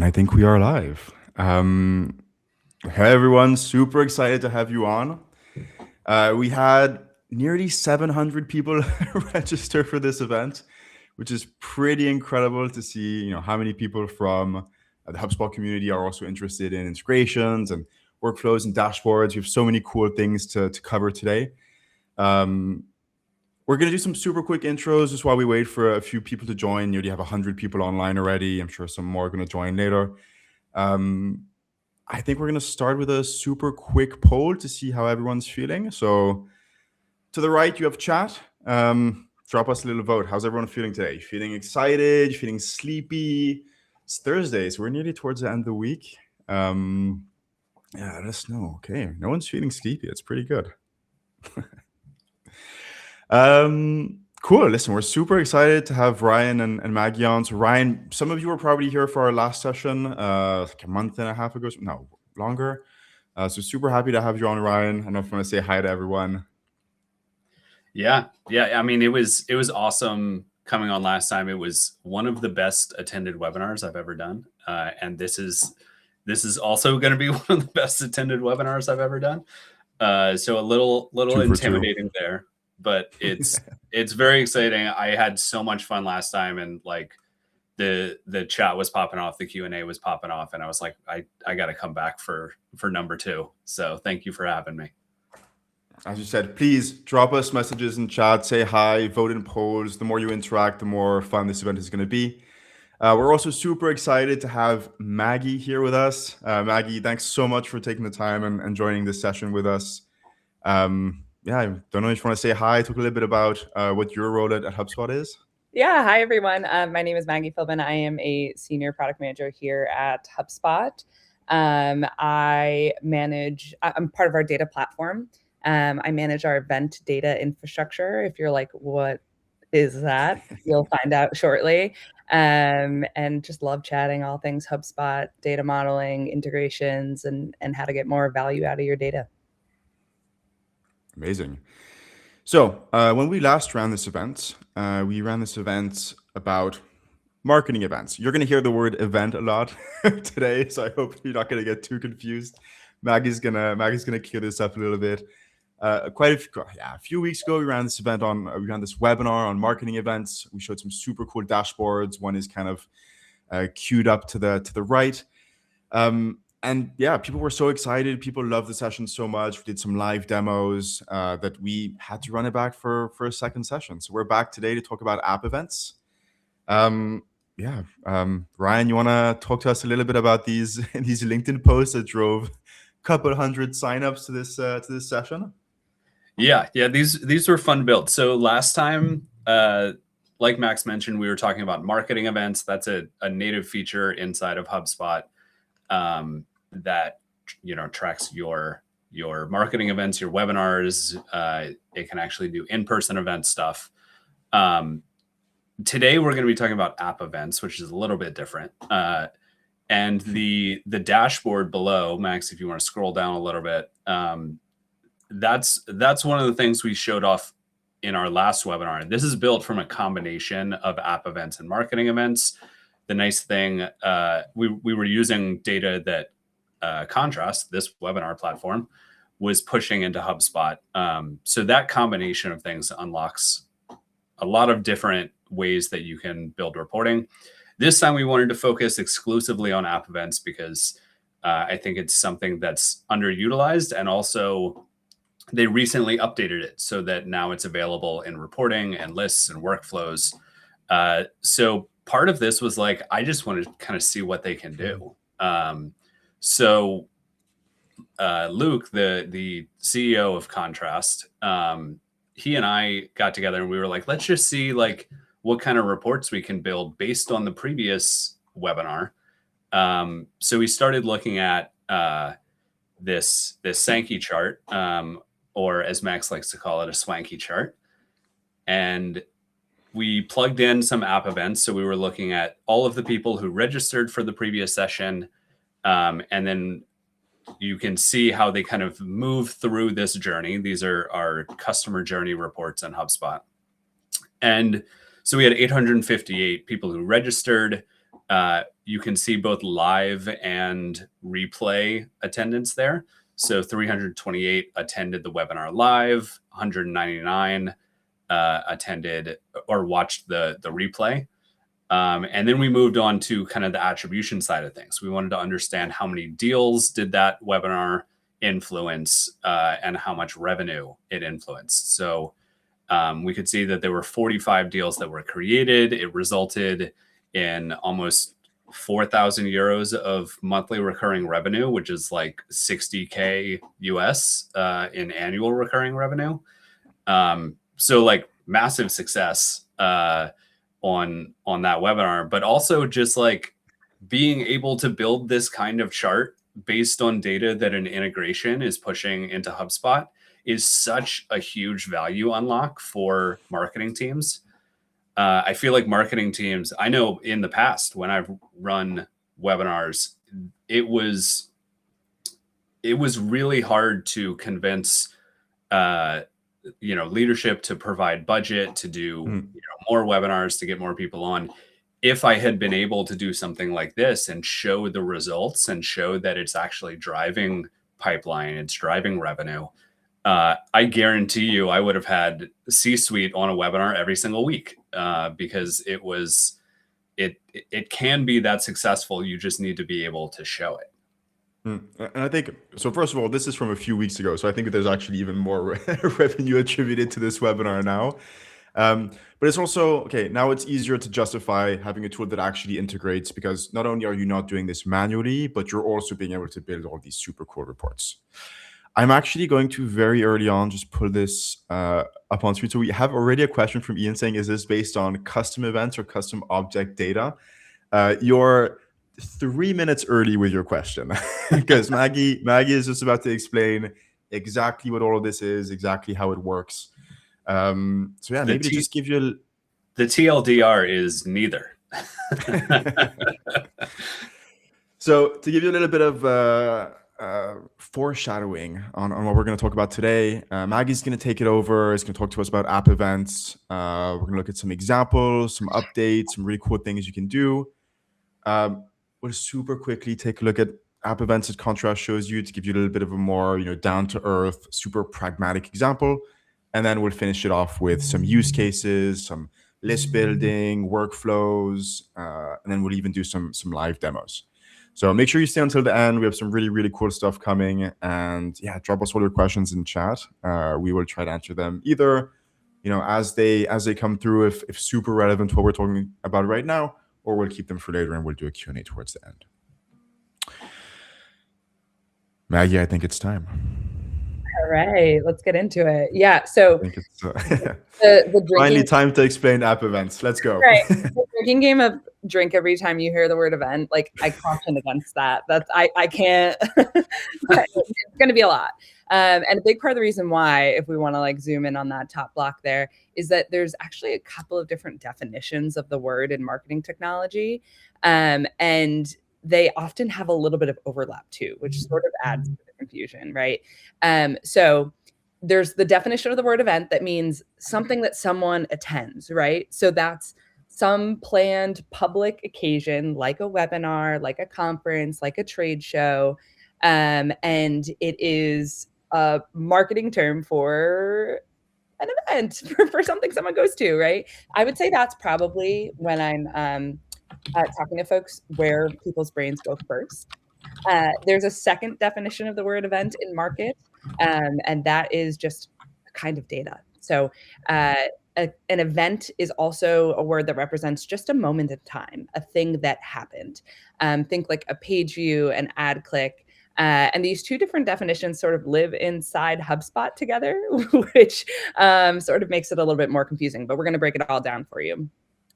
And I think we are live. Hey everyone, super excited to have you on. We had nearly 700 people register for this event, which is pretty incredible to see. How many people from the HubSpot community are also interested in integrations and workflows and dashboards. We have so many cool things to cover today. We're going to do some super quick intros just while we wait for a few people to join. You already have 100 people online already. I'm sure some more are going to join later. I think we're going to start with a super quick poll to see how everyone's feeling. So to the right, you have chat. Drop us a little vote. How's everyone feeling today? Feeling excited? Feeling sleepy? It's Thursday, so we're nearly towards the end of the week. Yeah, let us know. Okay, no one's feeling sleepy. It's pretty good. Cool. Listen, we're super excited to have Ryan and Maggie on. So Ryan, some of you were probably here for our last session, like a month and a half ago. No, longer. So super happy to have you on, Ryan. I don't know if you want to say hi to everyone. Yeah. I mean, it was awesome coming on last time. It was one of the best attended webinars I've ever done, and this is also going to be one of the best attended webinars I've ever done. So a little intimidating there, but it's very exciting. I had so much fun last time, and like the chat was popping off, the Q&A was popping off, and I was like, I got to come back for number 2. So thank you for having me. As you said, please drop us messages in chat, say hi, vote in polls. The more you interact, the more fun this event is going to be. We're also super excited to have Maggie here with us. Maggie, thanks so much for taking the time and joining this session with us. Yeah, I don't know if you want to say hi, talk a little bit about what your role at HubSpot is. Yeah, hi everyone. My name is Maggie Philbin. I am a senior product manager here at HubSpot. I'm part of our data platform. I manage our event data infrastructure. If you're like, what is that? You'll find out shortly. And just love chatting all things HubSpot, data modeling, integrations, and how to get more value out of your data. Amazing. So when we last ran this event, we ran this event about marketing events. You're going to hear the word event a lot today, so I hope you're not going to get too confused. Maggie's gonna clear this up a little bit. A few weeks ago, we ran this webinar on marketing events. We showed some super cool dashboards. One is kind of queued up to the right. And yeah, people were so excited. People loved the session so much. We did some live demos that we had to run it back for a second session. So we're back today to talk about app events. Ryan, you want to talk to us a little bit about these LinkedIn posts that drove a couple hundred signups to this session? Yeah, these were fun builds. So last time, like Max mentioned, we were talking about marketing events. That's a native feature inside of HubSpot that tracks your marketing events, your webinars. It can actually do in-person event stuff. Today we're going to be talking about app events, which is a little bit different. And the dashboard below, Max, if you want to scroll down a little bit. That's one of the things we showed off in our last webinar. This is built from a combination of app events and marketing events. The nice thing, we were using data that Contrast, this webinar platform, was pushing into HubSpot. So that combination of things unlocks a lot of different ways that you can build reporting. This time we wanted to focus exclusively on app events because I think it's something that's underutilized, and also they recently updated it so that now it's available in reporting and lists and workflows. So part of this was like, I just wanted to kind of see what they can do. So Luke, the CEO of Contrast, he and I got together and we were like, let's just see like what kind of reports we can build based on the previous webinar. So we started looking at this Sankey chart, or as Max likes to call it, a swanky chart. And we plugged in some app events. So we were looking at all of the people who registered for the previous session. And then you can see how they kind of move through this journey. These are our customer journey reports in HubSpot. And so we had 858 people who registered. You can see both live and replay attendance there. So 328 attended the webinar live, 199 attended or watched the replay. And then we moved on to kind of the attribution side of things. We wanted to understand how many deals did that webinar influence and how much revenue it influenced. So we could see that there were 45 deals that were created. It resulted in almost 4,000 euros of monthly recurring revenue, which is like 60K US in annual recurring revenue. So like massive success on that webinar, but also just like being able to build this kind of chart based on data that an integration is pushing into HubSpot is such a huge value unlock for marketing teams. I feel like marketing teams, I know in the past when I've run webinars, it was really hard to convince leadership to provide budget to do more webinars, to get more people on. If I had been able to do something like this and show the results and show that it's actually driving pipeline, it's driving revenue, I guarantee you I would have had C-suite on a webinar every single week because it can be that successful. You just need to be able to show it. And I think, so first of all, this is from a few weeks ago. So I think there's actually even more revenue attributed to this webinar now. But it's also, okay, now it's easier to justify having a tool that actually integrates, because not only are you not doing this manually, but you're also being able to build all these super cool reports. I'm actually going to very early on just pull this up on screen. So we have already a question from Ian saying, is this based on custom events or custom object data? You're 3 minutes early with your question because Maggie is just about to explain exactly what all of this is, exactly how it works. So yeah, maybe to just give you the TLDR is neither. So to give you a little bit of foreshadowing on what we're going to talk about today, Maggie's going to take it over. It's going to talk to us about app events. We're going to look at some examples, some updates, some really cool things you can do. We'll super quickly take a look at app events as Contrast shows you to give you a little bit of a more, down to earth, super pragmatic example. And then we'll finish it off with some use cases, some list building, workflows, and then we'll even do some live demos. So make sure you stay until the end. We have some really, really cool stuff coming. And yeah, drop us all your questions in chat. We will try to answer them either, as they come through, if super relevant to what we're talking about right now, or we'll keep them for later and we'll do a Q&A towards the end. Maggie, I think it's time. All right, let's get into it. Yeah, so I think it's the drinking, finally time to explain app events. Let's go. Right, the drinking game of drink every time you hear the word event, like I caution against that. That's I can't. It's going to be a lot. And a big part of the reason why, if we want to like zoom in on that top block there, is that there's actually a couple of different definitions of the word in marketing technology. And they often have a little bit of overlap too, which sort of adds to the confusion, right? So there's the definition of the word event that means something that someone attends, right? So that's some planned public occasion, like a webinar, like a conference, like a trade show. And it is a marketing term for an event, for something someone goes to, right? I would say that's probably when I'm talking to folks where people's brains go first. There's a second definition of the word event in market, and that is just a kind of data. So an event is also a word that represents just a moment in time, a thing that happened. Think like a page view, an ad click. And these two different definitions sort of live inside HubSpot together, which sort of makes it a little bit more confusing, but we're going to break it all down for you.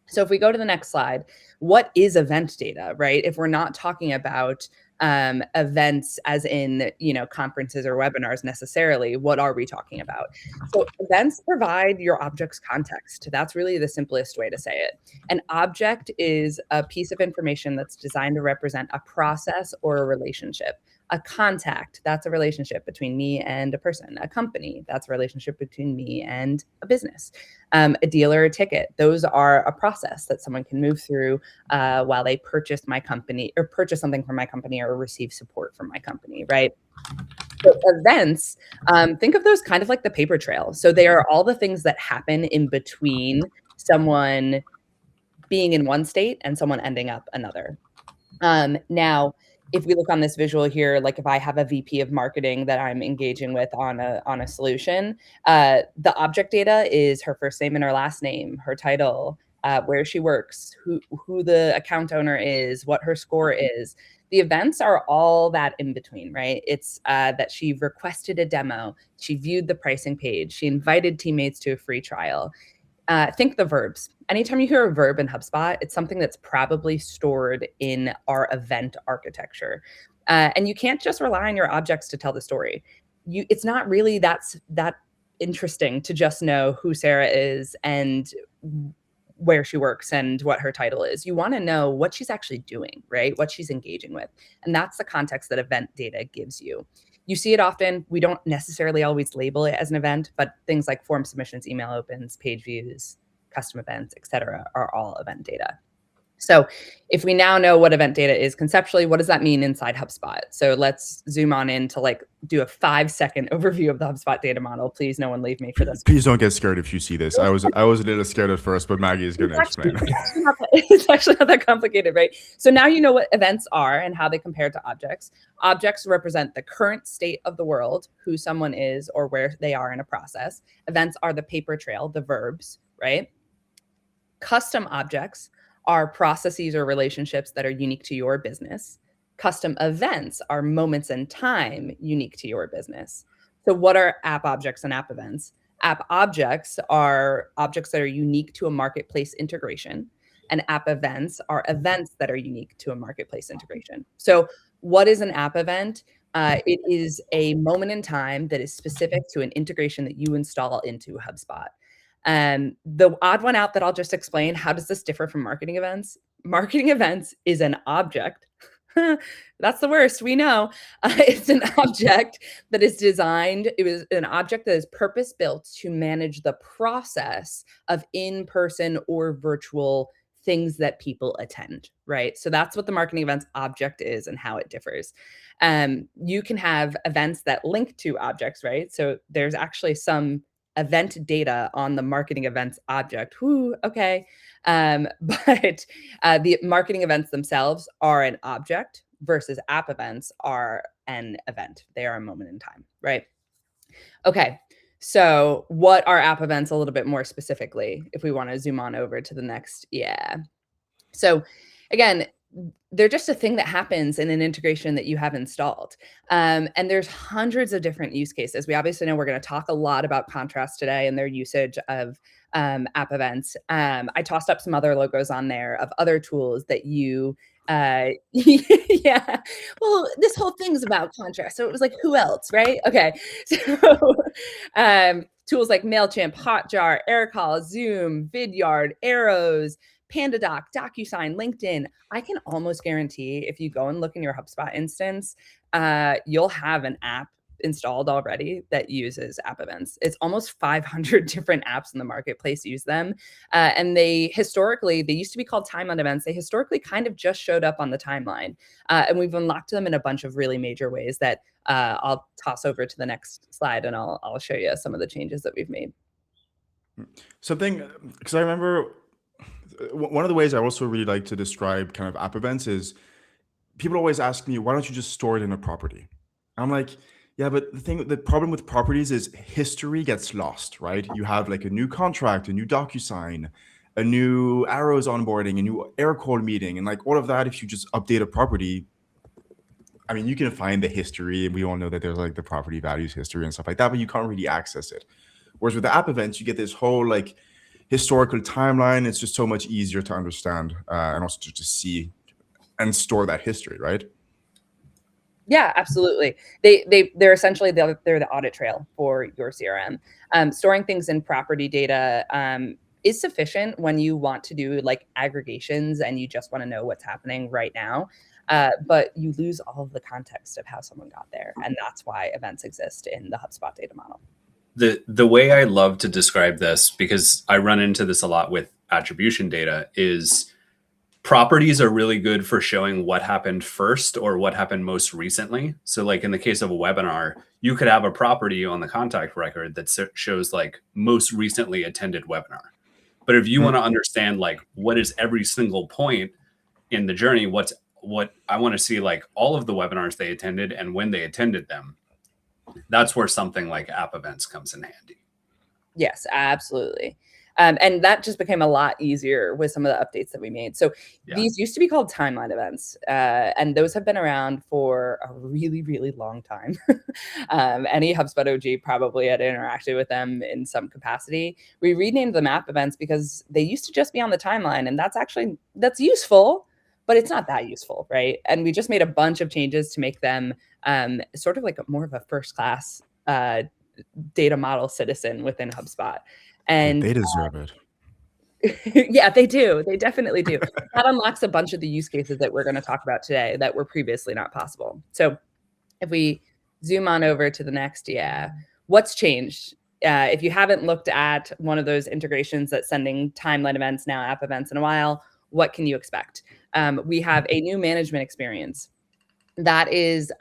So if we go to the next slide, what is event data, right? If we're not talking about events as in, conferences or webinars necessarily, what are we talking about? So events provide your object's context. That's really the simplest way to say it. An object is a piece of information that's designed to represent a process or a relationship. A contact, that's a relationship between me and a person. A company, that's a relationship between me and a business. A deal or a ticket, those are a process that someone can move through while they purchase my company or purchase something from my company or receive support from my company, right? So events, think of those kind of like the paper trail. So they are all the things that happen in between someone being in one state and someone ending up another. Now, if we look on this visual here, like if I have a VP of marketing that I'm engaging with on a solution, the object data is her first name and her last name, her title, where she works, who the account owner is, what her score is. The events are all that in between, right? It's that she requested a demo, she viewed the pricing page, she invited teammates to a free trial. Think the verbs. Anytime you hear a verb in HubSpot, it's something that's probably stored in our event architecture. And you can't just rely on your objects to tell the story. It's not really that interesting to just know who Sarah is and where she works and what her title is. You want to know what she's actually doing, right? What she's engaging with. And that's the context that event data gives you. You see it often. We don't necessarily always label it as an event, but things like form submissions, email opens, page views, custom events, et cetera, are all event data. So if we now know what event data is conceptually, what does that mean inside HubSpot? So let's zoom on in to like do a 5-second overview of the HubSpot data model. Please, no one leave me for this. Please don't get scared if you see this. I was a little scared at first, but Maggie is going to explain. It's actually not that complicated, right? So now you know what events are and how they compare to objects. Objects represent the current state of the world, who someone is or where they are in a process. Events are the paper trail, the verbs, right? Custom objects are processes or relationships that are unique to your business. Custom events are moments in time unique to your business. So what are app objects and app events? App objects are objects that are unique to a marketplace integration, and app events are events that are unique to a marketplace integration. So what is an app event? It is a moment in time that is specific to an integration that you install into HubSpot. The odd one out that I'll just explain, how does this differ from marketing events? Marketing events is an object. That's the worst, we know. It's an object that is designed, it was an object that is purpose-built to manage the process of in-person or virtual things that people attend, right? So that's what the marketing events object is and how it differs. You can have events that link to objects, right? So there's actually some event data on the marketing events object. Okay. But the marketing events themselves are an object versus app events are an event. They are a moment in time, right? Okay. So what are app events a little bit more specifically, if we want to zoom on over to the next? Yeah. So again, they're just a thing that happens in an integration that you have installed. And there's hundreds of different use cases. We obviously know we're going to talk a lot about Contrast today and their usage of app events. I tossed up some other logos on there of other tools that you, yeah, well, this whole thing's about Contrast. So it was like, who else, right? Okay. So tools like MailChimp, Hotjar, Aircall, Zoom, Vidyard, Arrows, PandaDoc, DocuSign, LinkedIn. I can almost guarantee if you go and look in your HubSpot instance, you'll have an app installed already that uses app events. It's almost 500 different apps in the marketplace use them. And they used to be called timeline events. They historically kind of just showed up on the timeline. And we've unlocked them in a bunch of really major ways that I'll toss over to the next slide and I'll show you some of the changes that we've made. Something, because I remember one of the ways I also really like to describe kind of app events is people always ask me, why don't you just store it in a property? I'm like, yeah, but the problem with properties is history gets lost, right? You have like a new contract, a new DocuSign, a new Arrows onboarding, a new Aircall meeting, and like all of that, if you just update a property, I mean, you can find the history, and we all know that there's like the property values history and stuff like that, but you can't really access it. Whereas with the app events, you get this whole like historical timeline. It's just so much easier to understand and also to see and store that history, right? Yeah, absolutely. They're essentially they're the audit trail for your CRM. Storing things in property data is sufficient when you want to do like aggregations and you just want to know what's happening right now. but you lose all of the context of how someone got there. And that's why events exist in the HubSpot data model. The way I love to describe this, because I run into this a lot with attribution data, is properties are really good for showing what happened first or what happened most recently. So like in the case of a webinar, you could have a property on the contact record that shows like most recently attended webinar. But if you want to understand like what is every single point in the journey, what I want to see, like all of the webinars they attended and when they attended them, that's where something like App Events comes in handy. Yes, absolutely. And that just became a lot easier with some of the updates that we made. So these used to be called timeline events, and those have been around for a really, really long time. Any HubSpot OG probably had interacted with them in some capacity. We renamed them App Events because they used to just be on the timeline, and that's useful, but it's not that useful, right? And we just made a bunch of changes to make them sort of like more of a first-class data model citizen within HubSpot. And they deserve it. Yeah, they do. They definitely do. That unlocks a bunch of the use cases that we're going to talk about today that were previously not possible. So if we zoom on over to the next, what's changed? If you haven't looked at one of those integrations that's sending timeline events, now App Events in a while, what can you expect? We have a new management experience. That is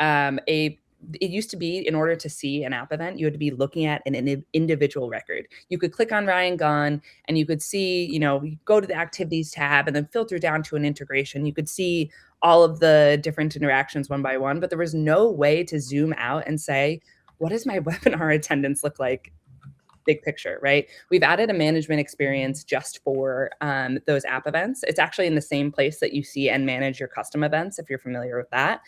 it used to be, in order to see an app event, you had to be looking at an individual record. You could click on Ryan Gunn and you could see, you go to the activities tab and then filter down to an integration. You could see all of the different interactions one by one, but there was no way to zoom out and say, what does my webinar attendance look like? Big picture, right? We've added a management experience just for those app events. It's actually in the same place that you see and manage your custom events, if you're familiar with that.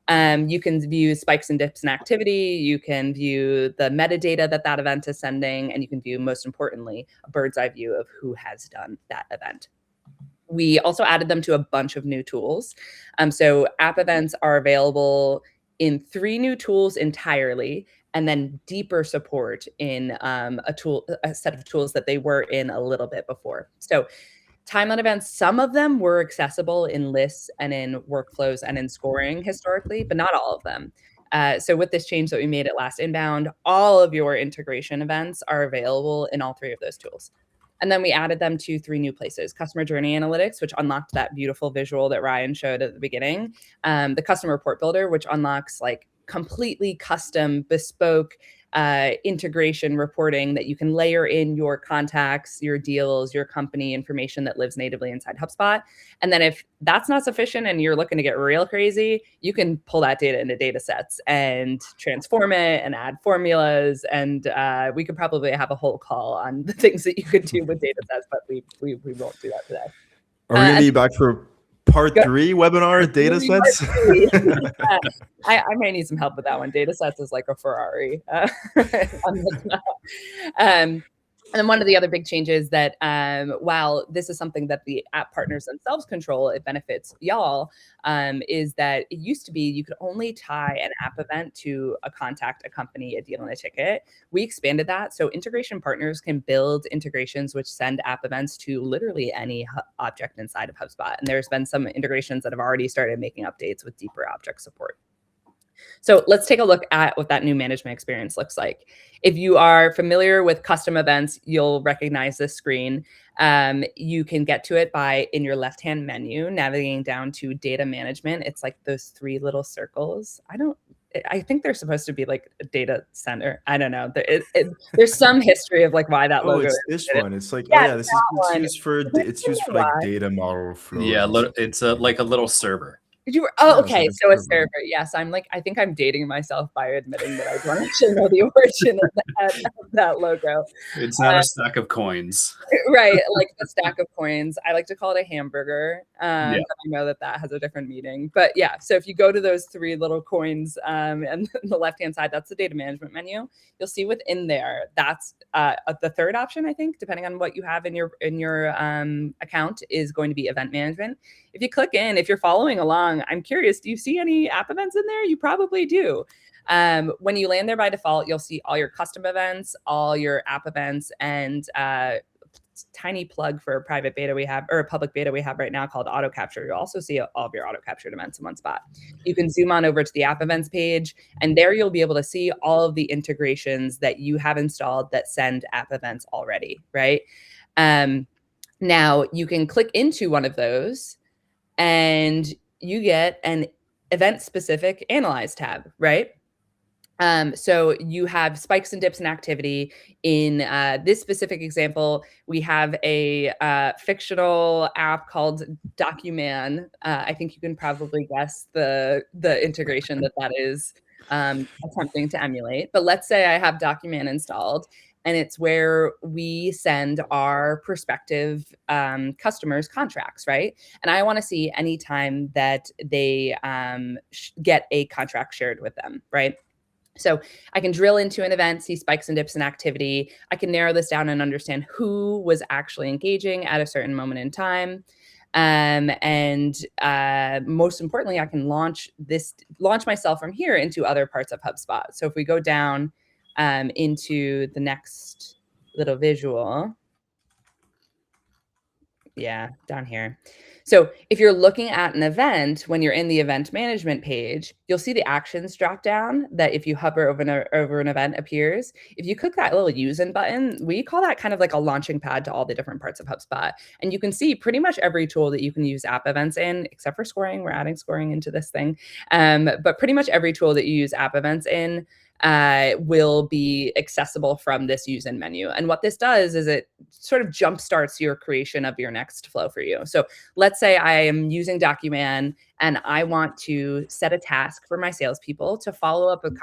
You can view spikes and dips in activity. You can view the metadata that event is sending, and you can view, most importantly, a bird's eye view of who has done that event. We also added them to a bunch of new tools. So app events are available in 3 new tools entirely, and then deeper support in a set of tools that they were in a little bit before. So timeline events, some of them were accessible in lists and in workflows and in scoring historically, but not all of them. So with this change that we made at last inbound, all of your integration events are available in all 3 of those tools. And then we added them to 3 new places: customer journey analytics, which unlocked that beautiful visual that Ryan showed at the beginning, the customer report builder, which unlocks like completely custom, bespoke integration reporting that you can layer in your contacts, your deals, your company information that lives natively inside HubSpot. And then if that's not sufficient and you're looking to get real crazy, you can pull that data into data sets and transform it and add formulas. And we could probably have a whole call on the things that you could do with data sets, but we won't do that today. Are we going to be back for part 3 webinar data sets? I might need some help with that one. Data sets is like a Ferrari. And then one of the other big changes that while this is something that the app partners themselves control, it benefits y'all, is that it used to be you could only tie an app event to a contact, a company, a deal, and a ticket. We expanded that. So integration partners can build integrations which send app events to literally any object inside of HubSpot. And there's been some integrations that have already started making updates with deeper object support. So let's take a look at what that new management experience looks like. If you are familiar with custom events, you'll recognize this screen. You can get to it by, in your left-hand menu, navigating down to data management. It's like those 3 little circles. I think they're supposed to be like a data center. I don't know. There's some history of like why that logo. It's this one. It's like, this is it's used for like data model flow. Yeah, it's like a little server. Okay. So a server. Yes. I think I'm dating myself by admitting that I don't actually know the origin of that logo. It's not a stack of coins. Right. Like the stack of coins. I like to call it a hamburger. But I know that has a different meaning. But yeah, so if you go to those 3 little coins and the left-hand side, that's the data management menu. You'll see within there, that's the 3rd option, I think, depending on what you have in your account, is going to be event management. If you click in, if you're following along, I'm curious, do you see any app events in there? You probably do. When you land there by default, you'll see all your custom events, all your app events, and tiny plug for a private beta we have, or a public beta we have right now called Auto Capture. You'll also see all of your auto captured events in one spot. You can zoom on over to the app events page, and there you'll be able to see all of the integrations that you have installed that send app events already, right? Now you can click into one of those and you get an event-specific Analyze tab, right? So you have spikes and dips in activity. In this specific example, we have a fictional app called Documan. I think you can probably guess the integration that is attempting to emulate. But let's say I have Documan installed, and it's where we send our prospective customers contracts, right? And I want to see anytime that they get a contract shared with them, right? So I can drill into an event, see spikes and dips in activity. I can narrow this down and understand who was actually engaging at a certain moment in time. And most importantly, I can launch myself from here into other parts of HubSpot. So if we go down into the next little visual, yeah, down here. So if you're looking at an event, when you're in the event management page, you'll see the actions drop down that if you hover over an event appears. If you click that little use in button, we call that kind of like a launching pad to all the different parts of HubSpot. And you can see pretty much every tool that you can use app events in, except for scoring. We're adding scoring into this thing. But pretty much every tool that you use app events in will be accessible from this use in menu. And what this does is it sort of jumpstarts your creation of your next flow for you. So let's say I am using Documan and I want to set a task for my salespeople to follow up with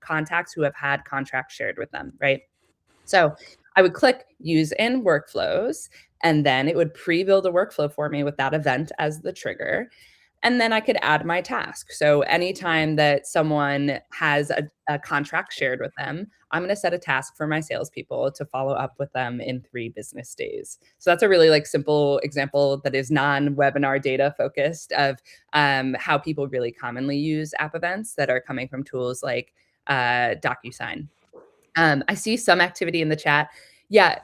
contacts who have had contracts shared with them, right? So I would click use in workflows, and then it would pre-build a workflow for me with that event as the trigger. And then I could add my task. So anytime that someone has a contract shared with them, I'm going to set a task for my salespeople to follow up with them in 3 business days. So that's a really like simple example that is non-webinar data focused of how people really commonly use app events that are coming from tools like DocuSign. I see some activity in the chat. Yeah.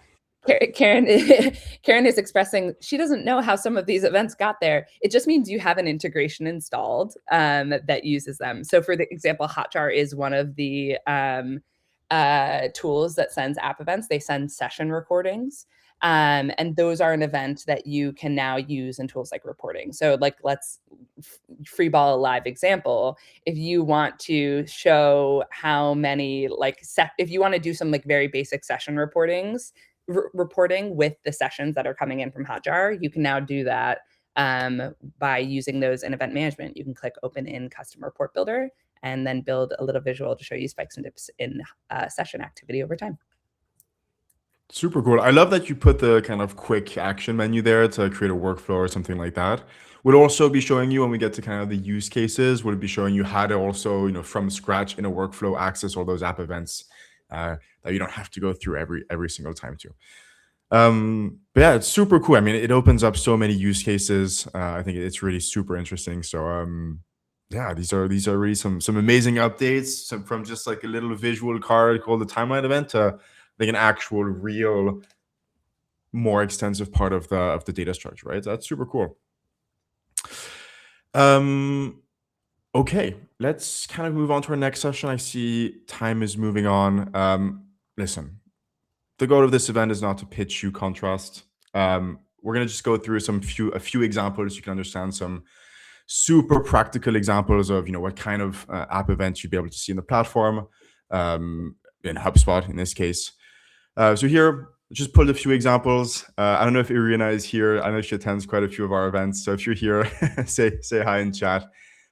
Karen is expressing she doesn't know how some of these events got there. It just means you have an integration installed that uses them. So for the example, Hotjar is one of the tools that sends app events. They send session recordings. And those are an event that you can now use in tools like reporting. So like, let's freeball a live example. If you want to show how many, like if you want to do some like very basic session reporting with the sessions that are coming in from Hotjar, you can now do that by using those in event management. You can click open in custom report builder and then build a little visual to show you spikes and dips in session activity over time. Super cool. I love that you put the kind of quick action menu there to create a workflow or something like that. Would also be showing you when we get to kind of the use cases, would it be showing you how to also, from scratch in a workflow access all those app events that you don't have to go through every single time too. But yeah, it's super cool. I mean, it opens up so many use cases. I think it's really super interesting. So yeah, these are really some amazing updates from just like a little visual card called the timeline event to like an actual real more extensive part of the data structure, right? So that's super cool. Okay, let's kind of move on to our next session. I see time is moving on. Listen, the goal of this event is not to pitch you contrast. We're going to just go through a few examples. You can understand some super practical examples of what kind of app events you'd be able to see in the platform, in HubSpot in this case. So here, just pulled a few examples. I don't know if Irina is here. I know she attends quite a few of our events. So if you're here, say hi in chat.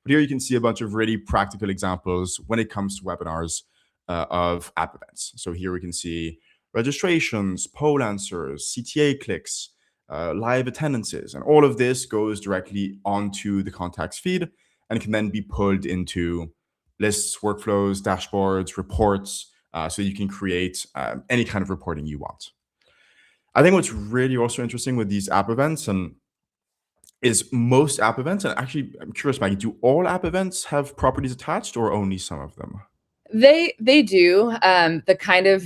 But here you can see a bunch of really practical examples when it comes to webinars of app events. So here we can see registrations, poll answers, CTA clicks, live attendances, and all of this goes directly onto the contacts feed and can then be pulled into lists, workflows, dashboards, reports, so you can create any kind of reporting you want. I think what's really also interesting with these app events is most app events, and actually I'm curious, Maggie, do all app events have properties attached or only some of them? They do. The kind of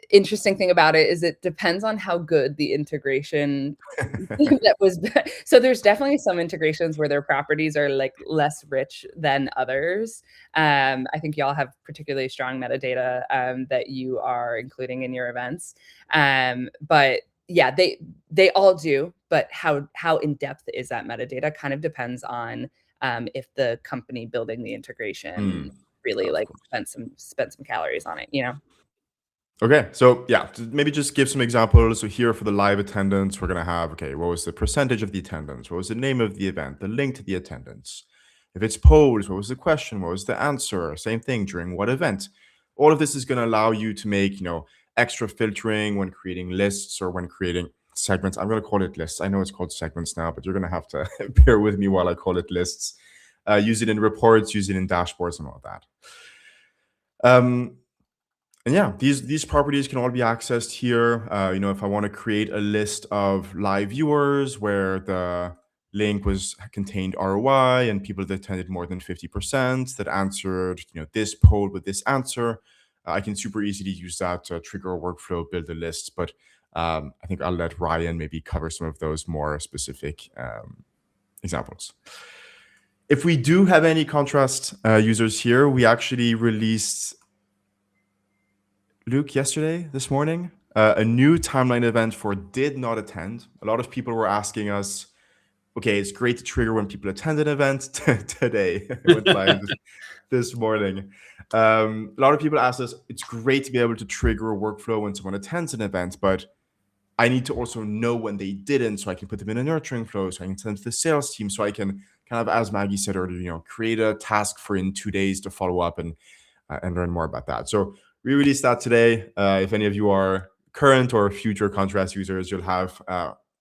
interesting thing about it is it depends on how good the integration that was. So there's definitely some integrations where their properties are like less rich than others. I think y'all have particularly strong metadata that you are including in your events. But yeah, they all do, but how in depth is that metadata kind of depends on if the company building the integration really Of like course. spent some calories on it, you know? Okay, so yeah, maybe just give some examples. So here for the live attendance, we're gonna have, okay, what was the percentage of the attendance? What was the name of the event? The link to the attendance? If it's polls, what was the question? What was the answer? Same thing during what event? All of this is gonna allow you to make, extra filtering when creating lists or when creating segments. I'm gonna call it lists. I know it's called segments now, but you're gonna have to bear with me while I call it lists. Use it in reports, use it in dashboards and all of that. And yeah, these properties can all be accessed here. If I want to create a list of live viewers where the link contained ROI and people that attended more than 50% that answered, this poll with this answer, I can super easily use that to trigger a workflow, build a list. But I think I'll let Ryan maybe cover some of those more specific examples. If we do have any contrast users here, we actually released, Luke, this morning, a new timeline event for did not attend. A lot of people were asking us, okay, it's great to trigger when people attend an event. Today, it went live this morning. A lot of people asked us, it's great to be able to trigger a workflow when someone attends an event, but I need to also know when they didn't, so I can put them in a nurturing flow, so I can send to the sales team, so I can kind of, as Maggie said earlier, create a task for in 2 days to follow up and learn more about that. So we released that today. If any of you are current or future contrast users, you'll have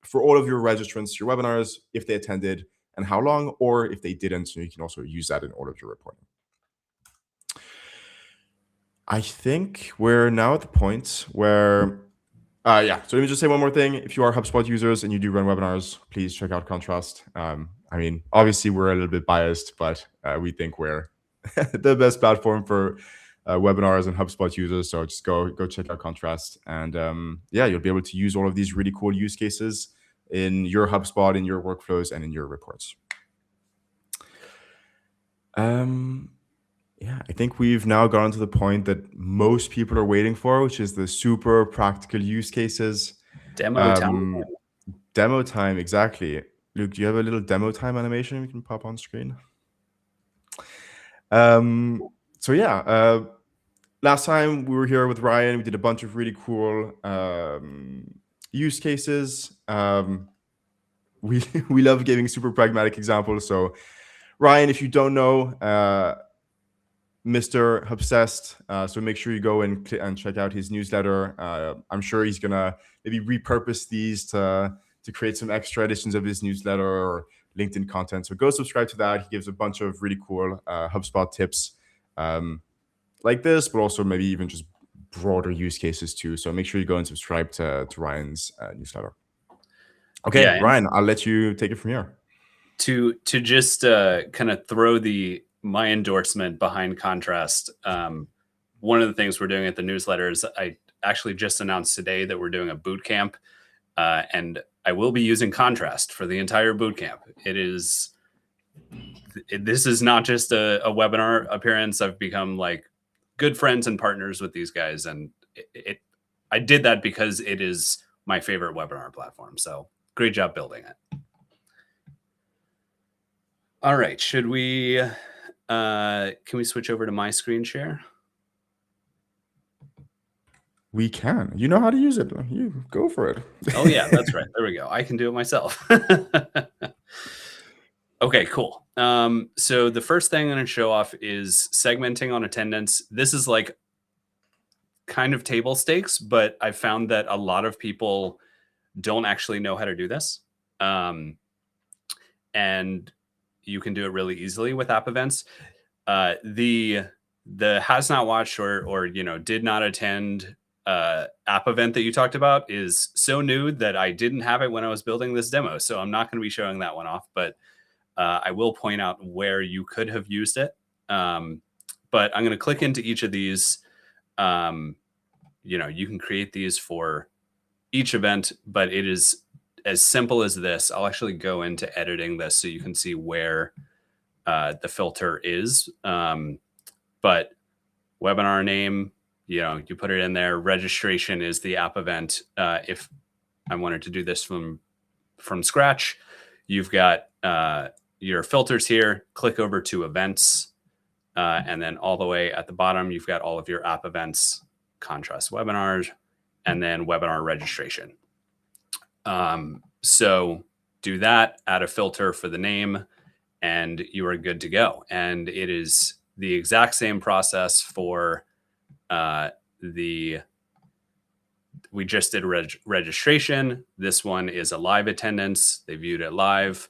for all of your registrants, your webinars, if they attended and how long, or if they didn't, so you can also use that in all of your reporting. I think we're now at the point where, so let me just say one more thing. If you are HubSpot users and you do run webinars, please check out Contrast. Obviously we're a little bit biased, but we think we're the best platform for webinars and HubSpot users. So just go check out Contrast, and you'll be able to use all of these really cool use cases in your HubSpot, in your workflows, and in your reports. I think we've now gotten to the point that most people are waiting for, which is the super practical use cases. Demo time. Demo time, exactly. Luke, do you have a little demo time animation we can pop on screen? Last time we were here with Ryan, we did a bunch of really cool use cases. We love giving super pragmatic examples. So Ryan, if you don't know, Mr. Obsessed, so make sure you go and check out his newsletter. I'm sure he's gonna maybe repurpose these to create some extra editions of his newsletter or LinkedIn content. So go subscribe to that. He gives a bunch of really cool HubSpot tips like this, but also maybe even just broader use cases too. So make sure you go and subscribe to Ryan's newsletter. Okay, yeah, Ryan, I'll let you take it from here. To just kind of throw my endorsement behind Contrast. One of the things we're doing at the newsletter is I actually just announced today that we're doing a boot camp, and I will be using Contrast for the entire boot camp. This is not just a webinar appearance. I've become like good friends and partners with these guys, and I did that because it is my favorite webinar platform. So great job building it. All right, should we? Can we switch over to my screen share? We can. You know how to use it. You go for it. Oh yeah, that's right. There we go. I can do it myself. Okay, cool. So the first thing I'm going to show off is segmenting on attendance. This is like kind of table stakes, but I found that a lot of people don't actually know how to do this. And you can do it really easily with app events. The has not watched or did not attend app event that you talked about is so new that I didn't have it when I was building this demo. So I'm not going to be showing that one off, but I will point out where you could have used it. But I'm going to click into each of these. you can create these for each event, but it is as simple as this. I'll actually go into editing this so you can see where the filter is. But webinar name, you put it in there. Registration is the app event. If I wanted to do this from scratch, you've got your filters here. Click over to events, and then all the way at the bottom, you've got all of your app events, contrast webinars, and then webinar registration. So do that, add a filter for the name, and you are good to go. And it is the exact same process for we just did registration. This one is a live attendance. They viewed it live.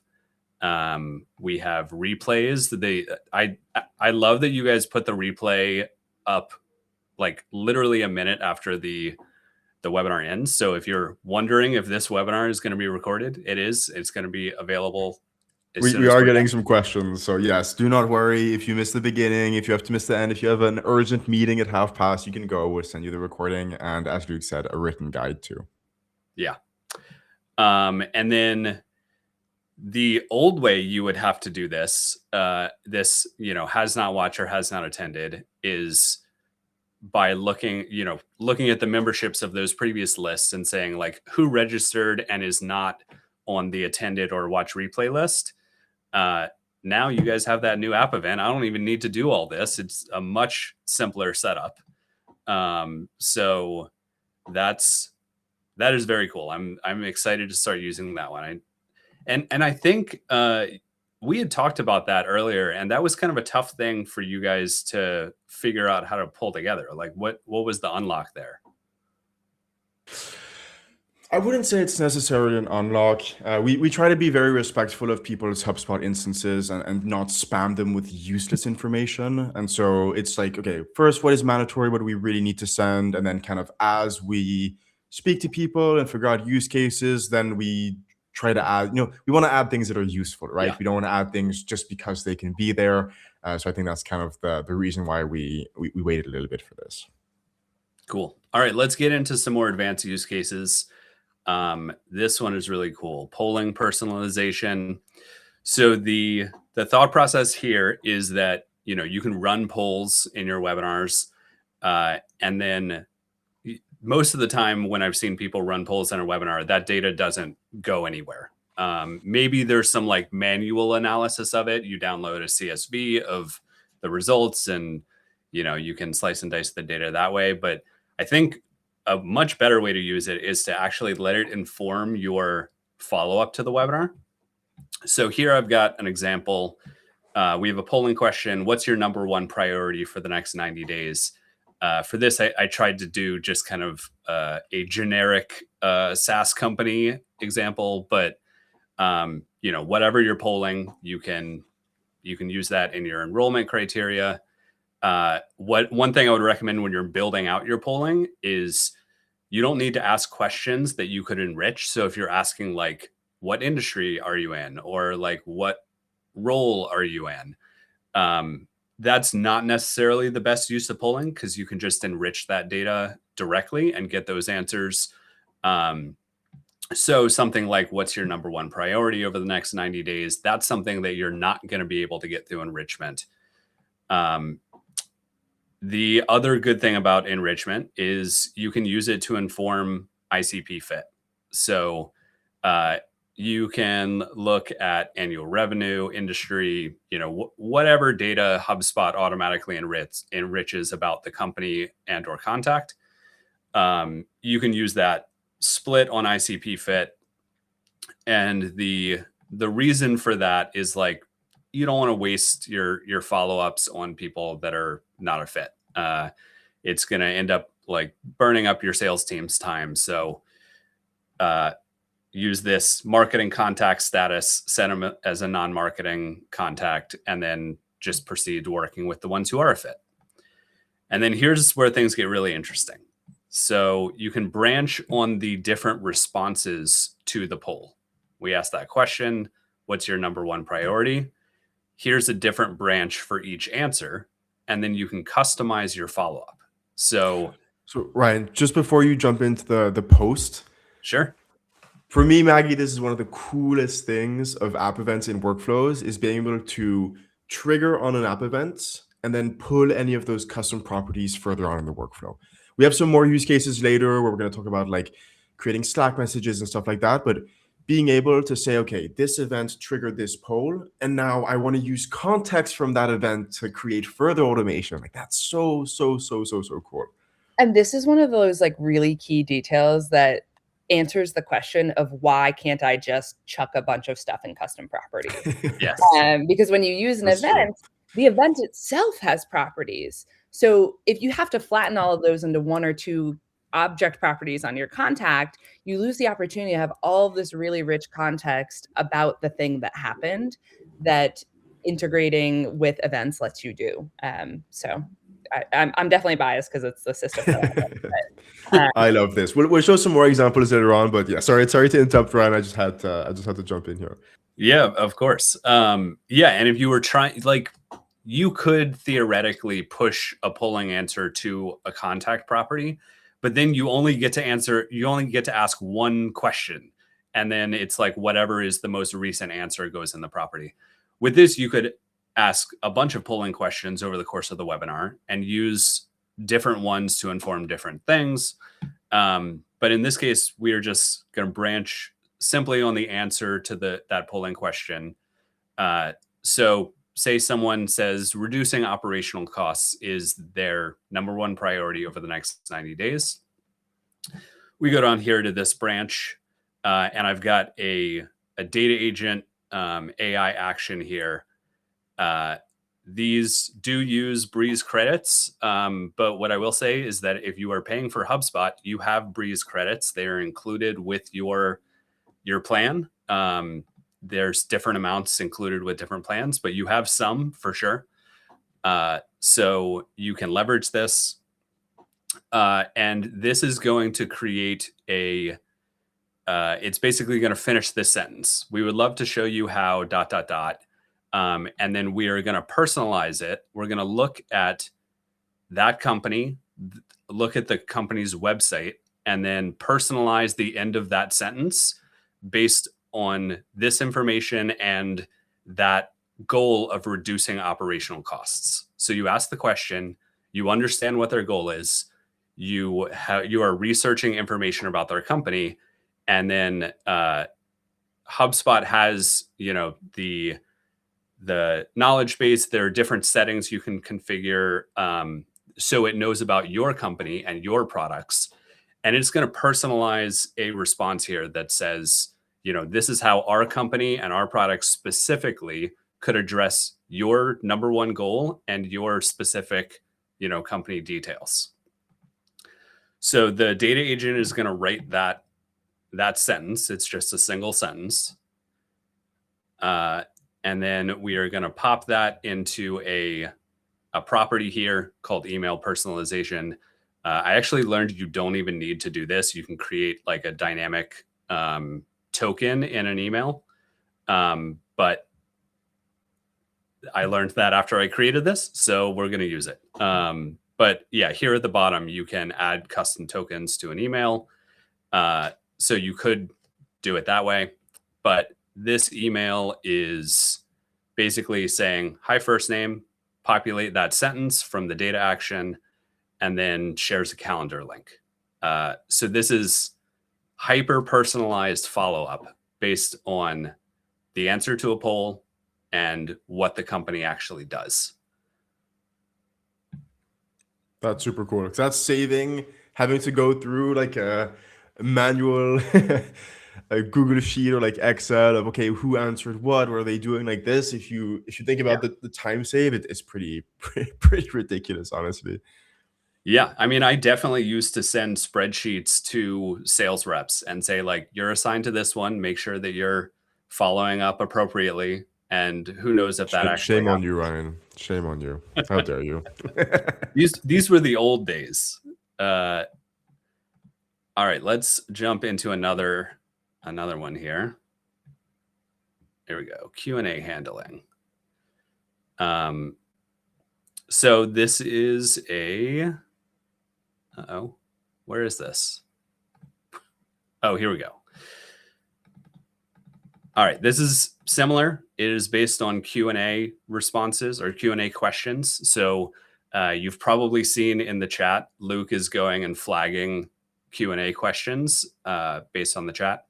We have replays. I love that you guys put the replay up like literally a minute after the webinar ends. So if you're wondering if this webinar is going to be recorded, it is. It's going to be available. We are getting some questions. So yes, do not worry if you miss the beginning, if you have to miss the end, if you have an urgent meeting at past, you can go. We'll send you the recording. And as Luke said, a written guide too. Yeah. And then the old way you would have to do this, has not watched or has not attended, is by looking at the memberships of those previous lists and saying like who registered and is not on the attended or watch replay list. Now you guys have that new app event. I don't even need to do all this. It's a much simpler setup. So that is very cool. I'm excited to start using that one. And I think we had talked about that earlier, and that was kind of a tough thing for you guys to figure out how to pull together. Like what was the unlock there? I wouldn't say it's necessarily an unlock. We try to be very respectful of people's HubSpot instances and not spam them with useless information. And so it's like, okay, first, what is mandatory? What do we really need to send? And then kind of as we speak to people and figure out use cases, then we try to add, we want to add things that are useful, right? Yeah. We don't want to add things just because they can be there. So I think that's kind of the reason why we waited a little bit for this. Cool. All right, let's get into some more advanced use cases. This one is really cool. Polling personalization. So the thought process here is that, you can run polls in your webinars. And then most of the time when I've seen people run polls in a webinar, that data doesn't go anywhere. Maybe there's some like manual analysis of it. You download a CSV of the results and, you can slice and dice the data that way. But I think a much better way to use it is to actually let it inform your follow-up to the webinar. So here I've got an example. We have a polling question. What's your number one priority for the next 90 days? For this, I tried to do just kind of a generic SaaS company example, but whatever you're polling, you can use that in your enrollment criteria. One thing I would recommend when you're building out your polling is you don't need to ask questions that you could enrich. So if you're asking like, what industry are you in? Or like, what role are you in? That's not necessarily the best use of polling because you can just enrich that data directly and get those answers. So something like, what's your number one priority over the next 90 days? That's something that you're not going to be able to get through enrichment. The other good thing about enrichment is you can use it to inform ICP fit. So you can look at annual revenue, industry, whatever data HubSpot automatically enriches about the company and or contact. You can use that split on ICP fit. And the reason for that is like, you don't want to waste your follow-ups on people that are not a fit. It's going to end up like burning up your sales team's time. So use this marketing contact status, set them as a non-marketing contact, and then just proceed working with the ones who are a fit. And then here's where things get really interesting. So you can branch on the different responses to the poll. We asked that question, what's your number one priority? Here's a different branch for each answer, and then you can customize your follow-up. So So Ryan, just before you jump into the post, Sure. for me, Maggie, this is one of the coolest things of app events in workflows is being able to trigger on an app event and then pull any of those custom properties further on in the workflow. We have some more use cases later where we're going to talk about like creating Slack messages and stuff like that. But being able to say, okay, this event triggered this poll, and now I want to use context from that event to create further automation. Like that's so cool. And this is one of those like really key details that answers the question of why can't I just chuck a bunch of stuff in custom properties? Yes. Because when you use an That's true. event, the event itself has properties. So if you have to flatten all of those into one or two object properties on your contact, you lose the opportunity to have all of this really rich context about the thing that happened that integrating with events lets you do. So I'm definitely biased because it's the system that I love. I love this. We'll show some more examples later on, but yeah, sorry to interrupt, Ryan. I just had to jump in here. Yeah, of course. Yeah, and if you were trying, like, you could theoretically push a polling answer to a contact property, but then you only get to ask one question, and then it's like whatever is the most recent answer goes in the property. With this, you could ask a bunch of polling questions over the course of the webinar and use different ones to inform different things. But in this case, we are just going to branch simply on the answer to that polling question. So say someone says reducing operational costs is their number one priority over the next 90 days. We go down here to this branch, and I've got a data agent AI action here. These do use Breeze credits, but what I will say is that if you are paying for HubSpot, you have Breeze credits. They are included with your plan. There's different amounts included with different plans, but you have some for sure. So you can leverage this. And this is going to create it's basically going to finish this sentence. We would love to show you how ... And then we are going to personalize it. We're going to look at that company, look at the company's website, and then personalize the end of that sentence based on this information and that goal of reducing operational costs. So you ask the question, you understand what their goal is, you are researching information about their company, and then HubSpot has, the knowledge base. There are different settings you can configure so it knows about your company and your products. And it's going to personalize a response here that says, this is how our company and our products specifically could address your number one goal and your specific, company details. So the data agent is going to write that sentence. It's just a single sentence. And then we are going to pop that into a property here called email personalization. I actually learned you don't even need to do this. You can create like a dynamic token in an email. But I learned that after I created this, so we're going to use it. But yeah, here at the bottom, you can add custom tokens to an email. So you could do it that way. But this email is basically saying, hi, first name, populate that sentence from the data action, and then shares a calendar link. So this is hyper-personalized follow-up based on the answer to a poll and what the company actually does. That's super cool. Because that's saving having to go through like a manual a Google sheet or like Excel of, okay, who answered what are they doing like this. If you think about the time save, it's pretty ridiculous, honestly. Yeah, I mean, I definitely used to send spreadsheets to sales reps and say, like, you're assigned to this one, make sure that you're following up appropriately. And who knows if that actually shame on you, Ryan. Shame on you. How dare you? These were the old days. All right, let's jump into another one here. There we go. Q&A handling. So this is Where is this? Oh, here we go. All right, this is similar. It is based on Q&A responses or Q&A questions. So you've probably seen in the chat, Luke is going and flagging Q&A questions based on the chat.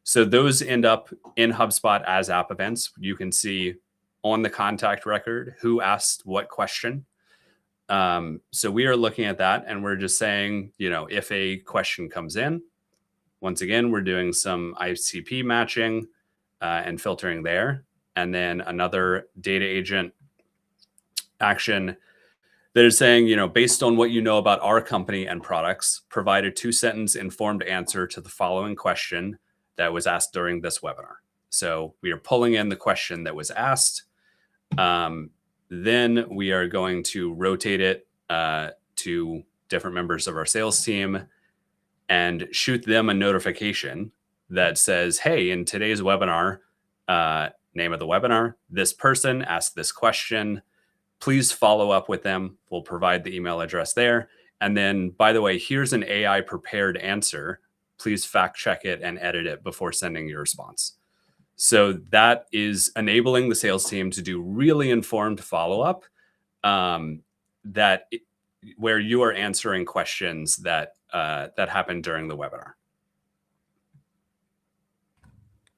So those end up in HubSpot as app events. You can see on the contact record who asked what question. So we are looking at that and we're just saying, if a question comes in, once again, we're doing some ICP matching and filtering there. And then another data agent action that is saying, based on what you know about our company and products, provide a 2-sentence informed answer to the following question that was asked during this webinar. So we are pulling in the question that was asked. Then we are going to rotate it to different members of our sales team and shoot them a notification that says, hey, in today's webinar, name of the webinar, this person asked this question. Please follow up with them. We'll provide the email address there. And then, by the way, here's an AI prepared answer. Please fact check it and edit it before sending your response. So that is enabling the sales team to do really informed follow-up where you are answering questions that happened during the webinar.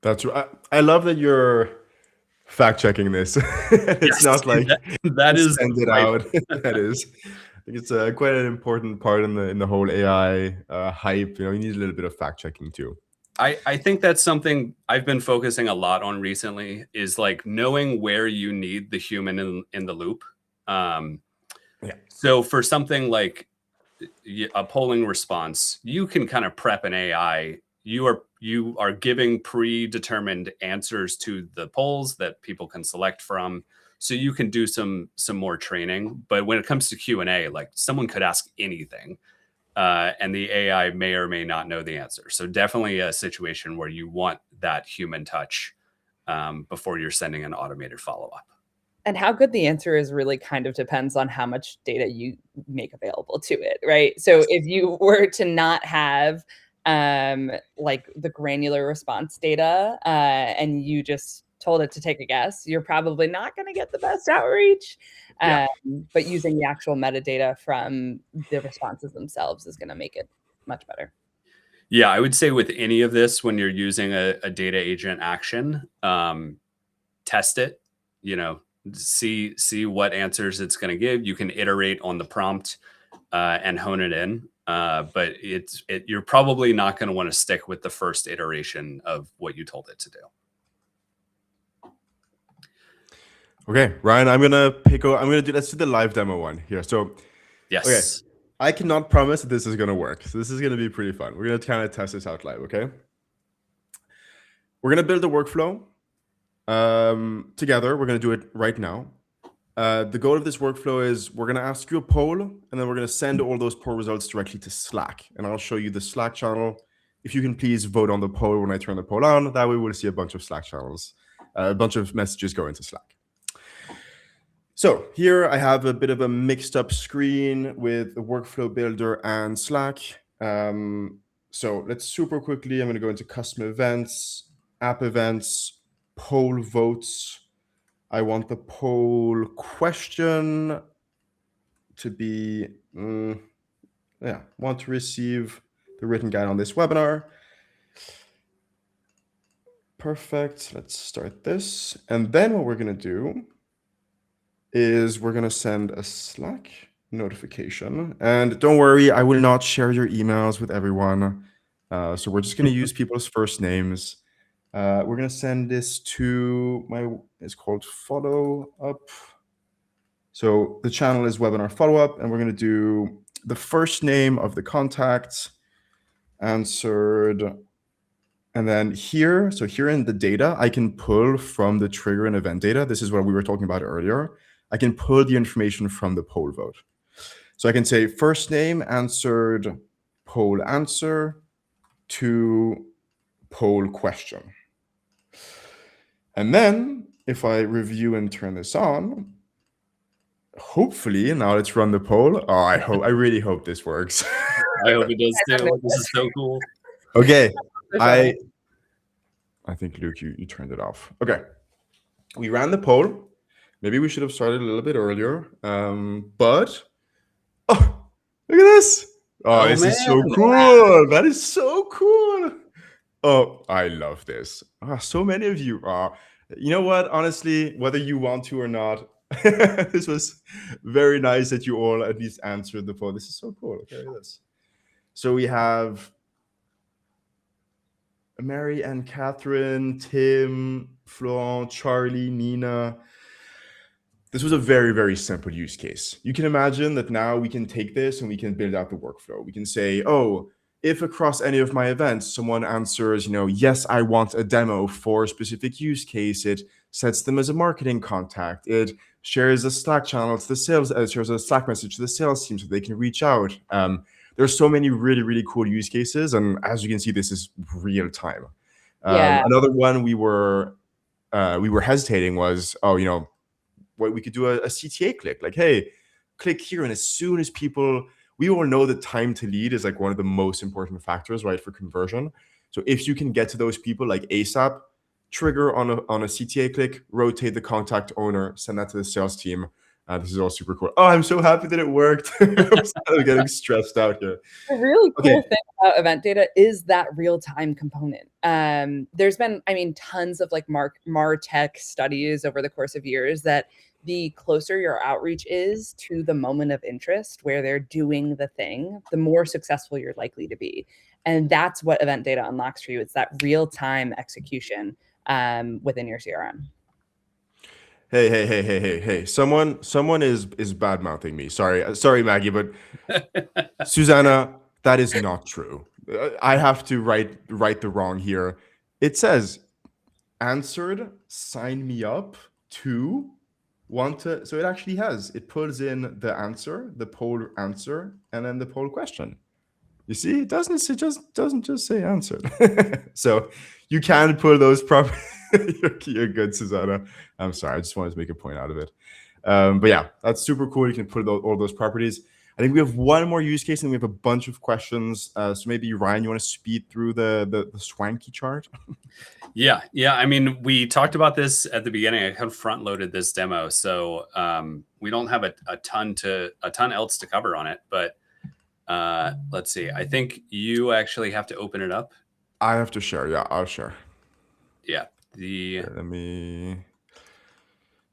That's right. I love that you're fact checking this. It's not like that is send it out. That is. I think it's quite an important part in the whole AI hype. You need a little bit of fact checking too. I think that's something I've been focusing a lot on recently, is like knowing where you need the human in the loop. So for something like a polling response, you can kind of prep an AI. You are giving predetermined answers to the polls that people can select from. So you can do some more training. But when it comes to Q&A, like someone could ask anything. And the AI may or may not know the answer. So definitely a situation where you want that human touch before you're sending an automated follow-up. And how good the answer is really kind of depends on how much data you make available to it, right? So if you were to not have like the granular response data and you just told it to take a guess, you're probably not going to get the best outreach. But using the actual metadata from the responses themselves is going to make it much better. Yeah, I would say with any of this, when you're using a data agent action, test it, see what answers it's going to give. You can iterate on the prompt and hone it in. But you're probably not going to want to stick with the first iteration of what you told it to do. Okay, Ryan, let's do the live demo one here. So, yes. Okay, I cannot promise that this is going to work. So this is going to be pretty fun. We're going to kind of test this out live, okay? We're going to build a workflow together. We're going to do it right now. The goal of this workflow is we're going to ask you a poll, and then we're going to send all those poll results directly to Slack. And I'll show you the Slack channel. If you can please vote on the poll when I turn the poll on, that way we'll see a bunch of Slack channels, a bunch of messages go into Slack. So here I have a bit of a mixed up screen with the workflow builder and Slack. So let's super quickly, I'm going to go into custom events, app events, poll votes. I want the poll question to be, want to receive the written guide on this webinar. Perfect. Let's start this. And then what we're going to do is we're going to send a Slack notification. And don't worry, I will not share your emails with everyone. So we're just going to use people's first names. We're going to send this to it's called follow up. So the channel is webinar follow up, and we're going to do the first name of the contact answered. And then here in the data, I can pull from the trigger and event data. This is what we were talking about earlier. I can pull the information from the poll vote. So I can say first name answered poll answer to poll question. And then if I review and turn this on, hopefully now let's run the poll. Oh, I really hope this works. I hope it does too. This is so cool. Okay, For sure. I think Luke, you turned it off. Okay, we ran the poll. Maybe we should have started a little bit earlier, but oh, look at this! Oh, this is so cool. That is so cool. Oh, I love this. So many of you are. You know what? Honestly, whether you want to or not, this was very nice that you all at least answered the poll. This is so cool. Okay, look at this. So we have Mary and Catherine, Tim, Florent, Charlie, Nina. This was a very, very simple use case. You can imagine that now we can take this and we can build out the workflow. We can say, oh, if across any of my events, someone answers, yes, I want a demo for a specific use case, it sets them as a marketing contact. It shares a Slack channel to the sales, shares a Slack message to the sales team so they can reach out. There's so many really, really cool use cases. And as you can see, this is real time. Yeah. Another one we were hesitating was, what we could do a CTA click, like, hey, click here. And as soon as we all know that time to lead is like one of the most important factors, right, for conversion. So if you can get to those people like ASAP, trigger on a CTA click, rotate the contact owner, send that to the sales team. This is all super cool. Oh, I'm so happy that it worked. I'm getting stressed out here. The really cool thing about event data is that real-time component. There's been, tons of like MarTech studies over the course of years that the closer your outreach is to the moment of interest where they're doing the thing, the more successful you're likely to be. And that's what event data unlocks for you. It's that real-time execution within your CRM. Hey. Someone is bad mouthing me. Sorry, Maggie, but Susanna, that is not true. I have to right the wrong here. It says answered, sign me up to want to. So it actually it pulls in the answer, the poll answer, and then the poll question. You see, it doesn't just say answered. So you can pull those properties. You're good, Susanna. I'm sorry. I just wanted to make a point out of it. But yeah, that's super cool. You can put all those properties. I think we have one more use case and we have a bunch of questions. So maybe Ryan, you want to speed through the swanky chart? Yeah. We talked about this at the beginning. I kind of front loaded this demo. So we don't have a ton else to cover on it, but let's see. I think you actually have to open it up. I have to share. Yeah, I'll share. Yeah. Okay,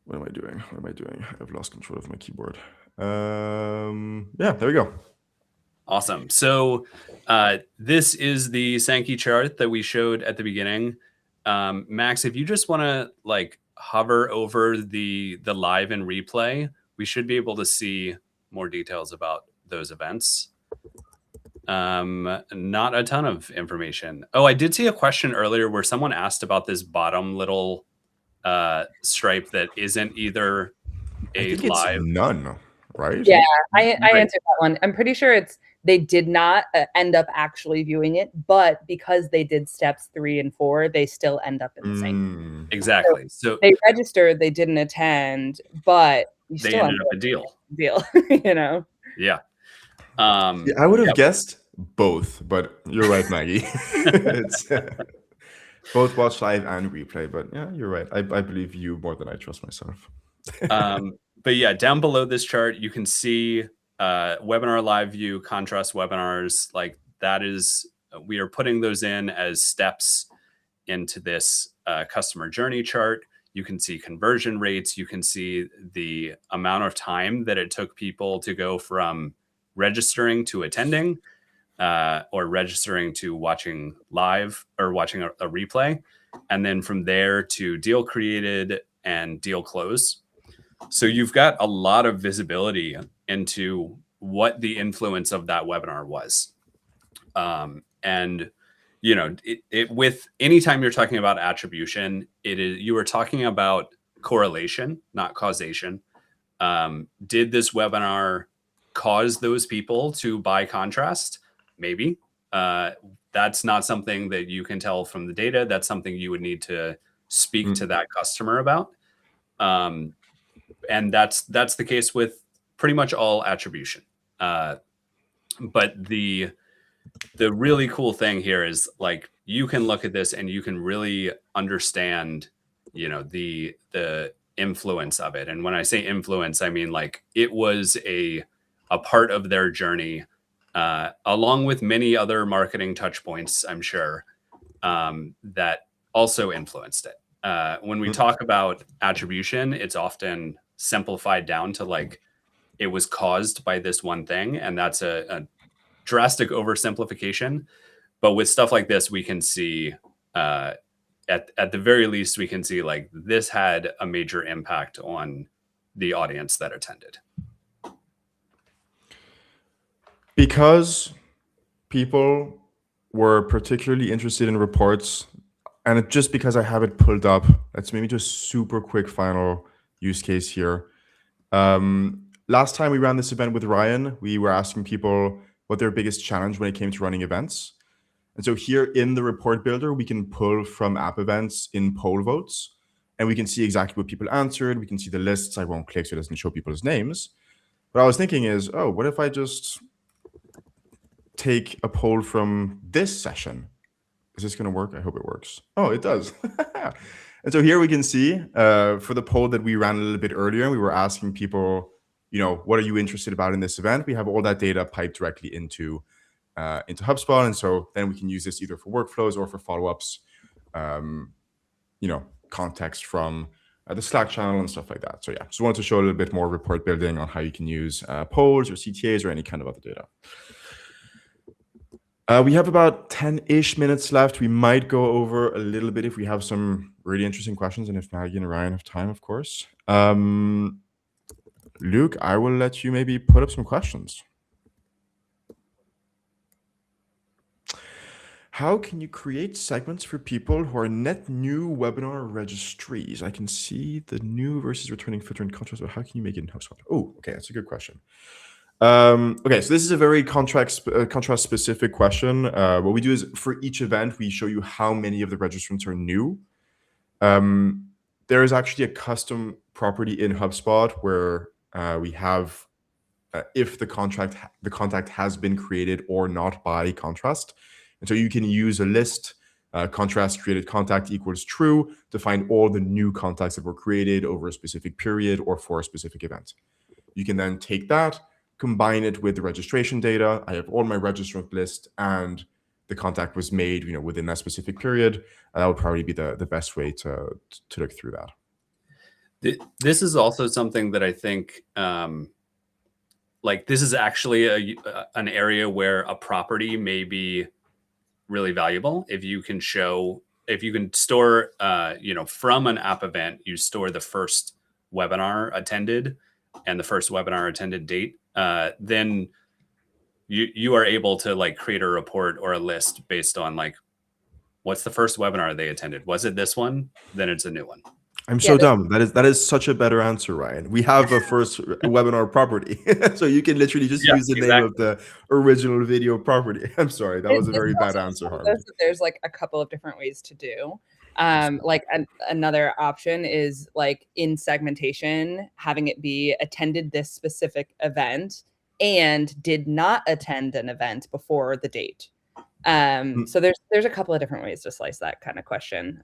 what am I doing? I've lost control of my keyboard. Yeah, there we go. Awesome. So this is the Sankey chart that we showed at the beginning. Max, if you just want to like hover over the live and replay, we should be able to see more details about those events. Not a ton of information. Oh, I did see a question earlier where someone asked about this bottom little stripe that isn't either a live. It's none, right? Yeah, I answered that one. I'm pretty sure they did not end up actually viewing it, but because they did steps 3 and 4, they still end up in the same. Exactly. So they registered, they didn't attend, but they ended up a deal. Yeah. I would have guessed both, but you're right, Maggie. It's both watch live and replay, but yeah, you're right. I believe you more than I trust myself. But yeah, down below this chart, you can see webinar live view, contrast webinars. Like that is, we are putting those in as steps into this customer journey chart. You can see conversion rates. You can see the amount of time that it took people to go from registering to attending, or registering to watching live or watching a replay. And then from there to deal created and deal close. So you've got a lot of visibility into what the influence of that webinar was. And with anytime you're talking about attribution, you are talking about correlation, not causation. Did this webinar cause those people to buy contrast? Maybe. That's not something that you can tell from the data. That's something you would need to speak to that customer about. And that's the case with pretty much all attribution. But the really cool thing here is like you can look at this and you can really understand, the influence of it. And when I say influence, I mean like it was a part of their journey, along with many other marketing touch points, I'm sure, that also influenced it. When we talk about attribution, it's often simplified down to like it was caused by this one thing, and that's a drastic oversimplification. But with stuff like this, we can see, at the very least, we can see like this had a major impact on the audience that attended. Because people were particularly interested in reports, and just because I have it pulled up, let's maybe just super quick final use case here. Last time we ran this event with Ryan, we were asking people what their biggest challenge when it came to running events. And so here in the report builder, we can pull from app events in poll votes, and we can see exactly what people answered. We can see the lists. I won't click so it doesn't show people's names. What I was thinking is, oh, what if I just take a poll from this session? Is this going to work? I hope it works. Oh, it does. And so here we can see for the poll that we ran a little bit earlier, we were asking people, what are you interested about in this event? We have all that data piped directly into HubSpot. And so then we can use this either for workflows or for follow-ups, context from the Slack channel and stuff like that. So yeah, just wanted to show a little bit more report building on how you can use polls or CTAs or any kind of other data. We have about 10-ish minutes left. We might go over a little bit if we have some really interesting questions and if Maggie and Ryan have time, of course. Luke, I will let you maybe put up some questions. How can you create segments for people who are net new webinar registries? I can see the new versus returning filter and contrast, but how can you make it in HubSpot? Oh, okay, that's a good question. Okay, so this is a very contrast specific question. What we do is for each event, we show you how many of the registrants are new. There is actually a custom property in HubSpot where we have if the contact has been created or not by contrast. And so you can use a list, contrast created contact equals true to find all the new contacts that were created over a specific period or for a specific event. You can then take that, combine it with the registration data. I have all my registrant list and the contact was made, within that specific period. That would probably be the best way to look through that. This is also something that I think, this is actually an area where a property may be really valuable. If you can store, from an app event, you store the first webinar attended and the first webinar attended date, then you are able to create a report or a list based on what's the first webinar they attended. Was it this one? Then it's a new one. I'm so dumb. That is such a better answer, Ryan. We have a first webinar property. So you can literally just use the name of the original video property. I'm sorry. That was a very bad answer, Harvey. There's a couple of different ways to do. Another option is in segmentation, having it be attended this specific event and did not attend an event before the date. So there's a couple of different ways to slice that kind of question.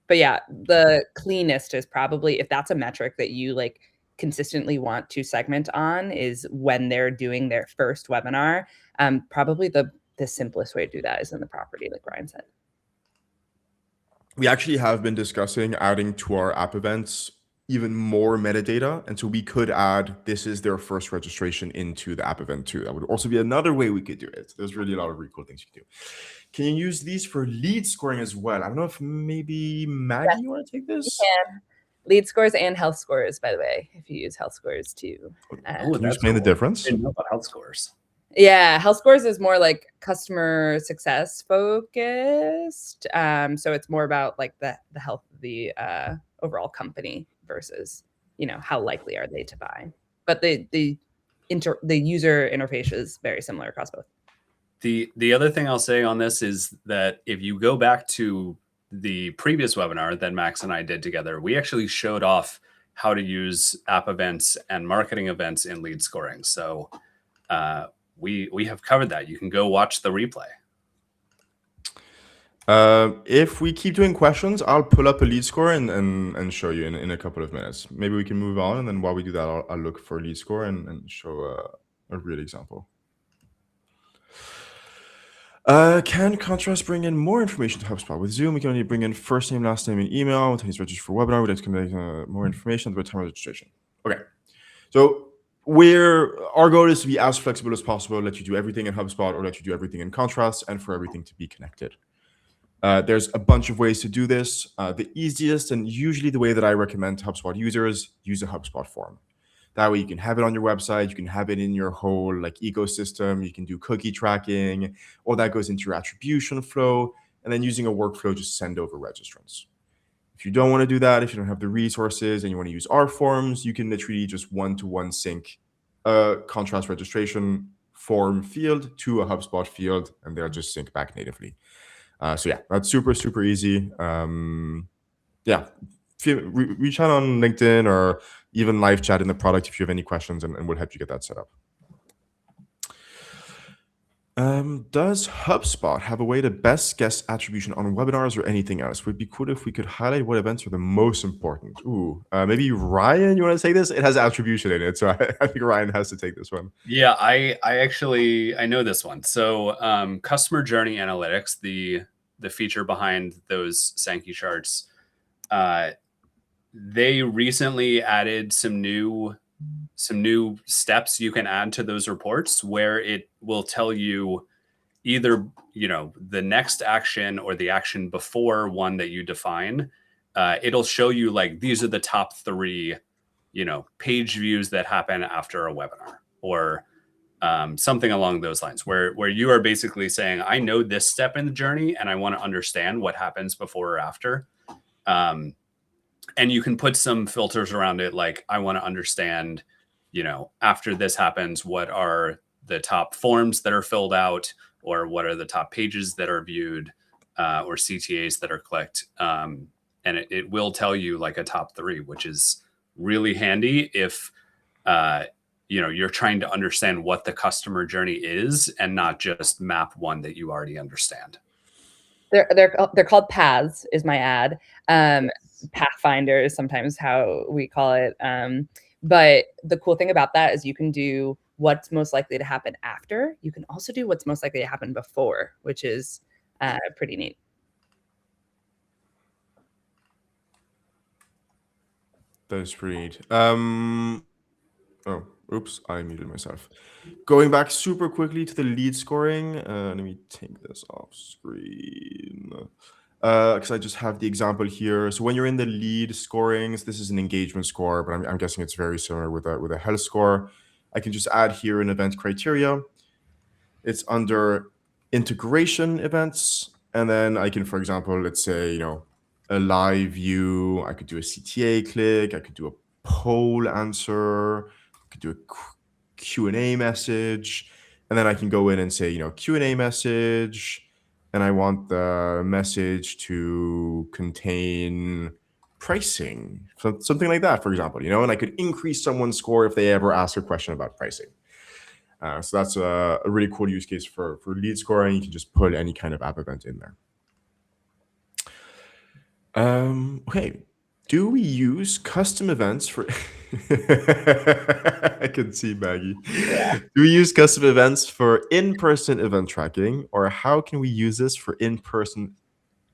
But yeah, the cleanest is probably, if that's a metric that you consistently want to segment on, is when they're doing their first webinar. Probably the simplest way to do that is in the property, like Ryan said. We actually have been discussing adding to our app events even more metadata. And so we could add, this is their first registration into the app event too. That would also be another way we could do it. There's really a lot of really cool things you can do. Can you use these for lead scoring as well? I don't know if maybe Maggie, you want to take this? Yeah. Lead scores and health scores, by the way, if you use health scores too. Can you explain the difference? I didn't know about health scores. Yeah, health scores is more customer success focused. So it's more about the health of the overall company versus, how likely are they to buy. But the user interface is very similar across both. The other thing I'll say on this is that if you go back to the previous webinar that Max and I did together, we actually showed off how to use app events and marketing events in lead scoring. So we have covered that. You can go watch the replay. If we keep doing questions, I'll pull up a lead score and show you in a couple of minutes. Maybe we can move on, and then while we do that, I'll look for a lead score and show a real example. Can contrast bring in more information to HubSpot? With Zoom, we can only bring in first name, last name, and email. When he's registered for webinar, we'd like to convey more information at the time of registration. Okay, so our goal is to be as flexible as possible, let you do everything in HubSpot or let you do everything in contrast, and for everything to be connected. There's a bunch of ways to do this. The easiest and usually the way that I recommend to HubSpot users, use a HubSpot form. That way you can have it on your website, you can have it in your whole ecosystem, you can do cookie tracking, all that goes into your attribution flow, and then using a workflow, just send over registrants. If you don't want to do that, if you don't have the resources and you want to use our forms, you can literally just one-to-one sync a contrast registration form field to a HubSpot field, and they'll just sync back natively. So yeah, that's super, super easy. Yeah, reach out on LinkedIn or even live chat in the product if you have any questions, and we'll help you get that set up. Does HubSpot have a way to best guess attribution on webinars or anything else? Would be cool if we could highlight what events are the most important. Ooh, maybe Ryan, you want to take this? It has attribution in it, so I think Ryan has to take this one. Yeah, I know this one. So customer journey analytics, the feature behind those Sankey charts, they recently added some new steps you can add to those reports where it will tell you either, the next action or the action before one that you define. It'll show you these are the top 3, page views that happen after a webinar, or something along those lines, where you are basically saying, I know this step in the journey and I want to understand what happens before or after. And you can put some filters around it, like I want to understand, after this happens, what are the top forms that are filled out, or what are the top pages that are viewed, or CTAs that are clicked. And it will tell you a top 3, which is really handy if you're trying to understand what the customer journey is and not just map one that you already understand. They're called paths, is my ad. Pathfinder is sometimes how we call it. But the cool thing about that is you can do what's most likely to happen after. You can also do what's most likely to happen before, which is pretty neat. That is pretty neat. Oh, oops, I muted myself. Going back super quickly to the lead scoring. Let me take this off screen. Because I just have the example here. So when you're in the lead scorings, this is an engagement score, but I'm guessing it's very similar with a health score. I can just add here an event criteria. It's under integration events. And then I can, for example, let's say, a live view. I could do a CTA click. I could do a poll answer. I could do a Q&A message. And then I can go in and say, Q&A message. And I want the message to contain pricing, something like that, for example, and I could increase someone's score if they ever ask a question about pricing. So that's a really cool use case for lead scoring. You can just put any kind of app event in there. Okay, do we use custom events for... I can see Maggie. Yeah. Do we use custom events for in-person event tracking, or how can we use this for in-person,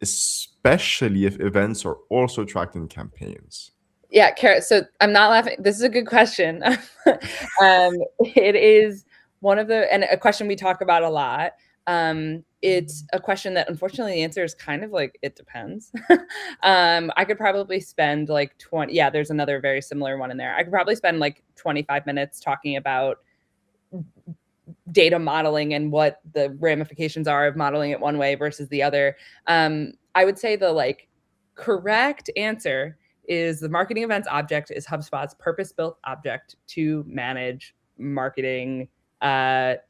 especially if events are also tracked in campaigns? Yeah, Kara, so I'm not laughing. This is a good question. It is one of and a question we talk about a lot. It's a question that unfortunately the answer is kind of it depends. I could probably spend 20, yeah, there's another very similar one in there. I could probably spend 25 minutes talking about data modeling and what the ramifications are of modeling it one way versus the other. I would say the correct answer is the marketing events object is HubSpot's purpose-built object to manage marketing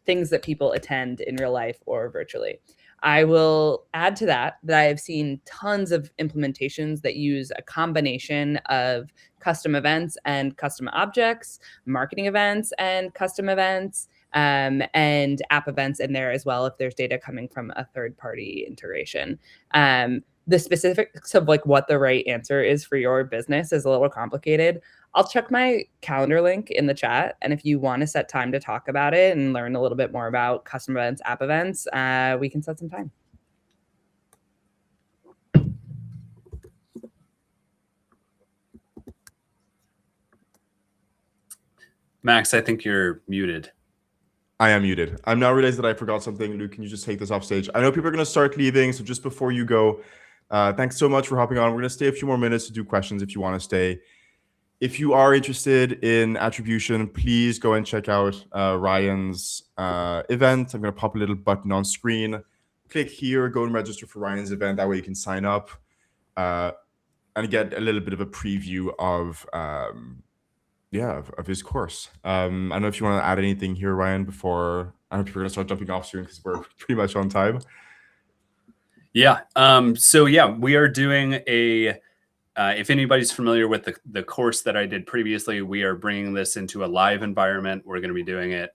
things that people attend in real life or virtually. I will add to that I have seen tons of implementations that use a combination of custom events and custom objects, marketing events and custom events, and app events in there as well if there's data coming from a third-party integration. The specifics of like what the right answer is for your business is a little complicated. I'll check my calendar link in the chat, and if you want to set time to talk about it and learn a little bit more about custom events, app events, we can set some time. Max, I think you're muted. I am muted. I'm now realized that I forgot something. Luke, can you just take this off stage? I know people are going to start leaving, so just before you go, thanks so much for hopping on. We're going to stay a few more minutes to do questions if you want to stay. If you are interested in attribution, please go and check out Ryan's event. I'm going to pop a little button on screen. Click here, go and register for Ryan's event. That way you can sign up and get a little bit of a preview of his course. I don't know if you want to add anything here, Ryan, before I hope you're going to start jumping off soon because we're pretty much on time. Yeah. So yeah, we are doing a, if anybody's familiar with the course that I did previously, we are bringing this into a live environment. We're going to be doing it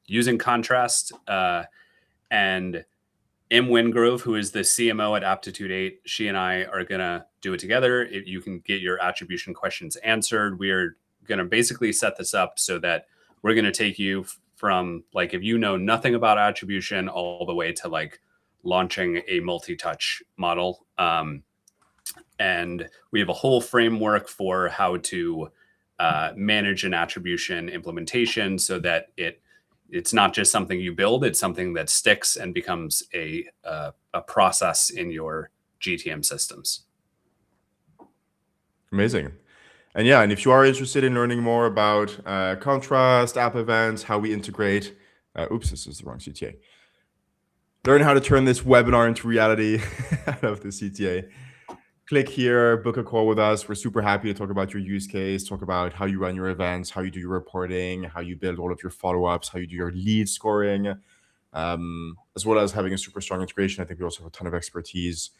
using Contrast. And M. Wingrove, who is the CMO at Aptitude 8, she and I are going to do it together. You can get your attribution questions answered. We're going to basically set this up so that we're going to take you from like, if you know nothing about attribution all the way to like launching a multi-touch model. And we have a whole framework for how to manage an attribution implementation so that it's not just something you build, it's something that sticks and becomes a process in your GTM systems. Amazing. And yeah, and if you are interested in learning more about Contrast, app events, how we integrate, oops, this is the wrong CTA. Learn how to turn this webinar into reality. I love the CTA. Click here, book a call with us. We're super happy to talk about your use case, talk about how you run your events, how you do your reporting, how you build all of your follow-ups, how you do your lead scoring, as well as having a super strong integration. I think we also have a ton of expertise.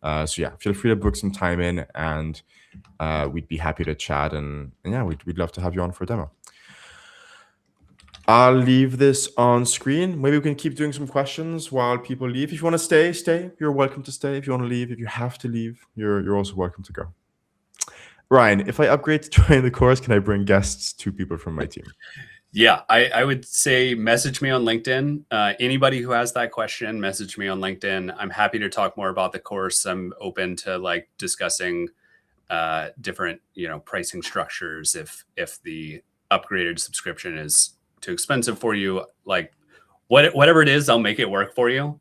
So yeah, feel free to book some time in, and we'd be happy to chat. And yeah, we'd love to have you on for a demo. I'll leave this on screen. Maybe we can keep doing some questions while people leave. If you want to stay, stay. You're welcome to stay. If you want to leave, if you have to leave, you're also welcome to go. Ryan, if I upgrade to join the course, can I bring guests, 2 people from my team? Yeah, I would say message me on LinkedIn. Anybody who has that question, message me on LinkedIn. I'm happy to talk more about the course. I'm open to like discussing different, pricing structures. If the upgraded subscription is too expensive for you, like whatever it is, I'll make it work for you.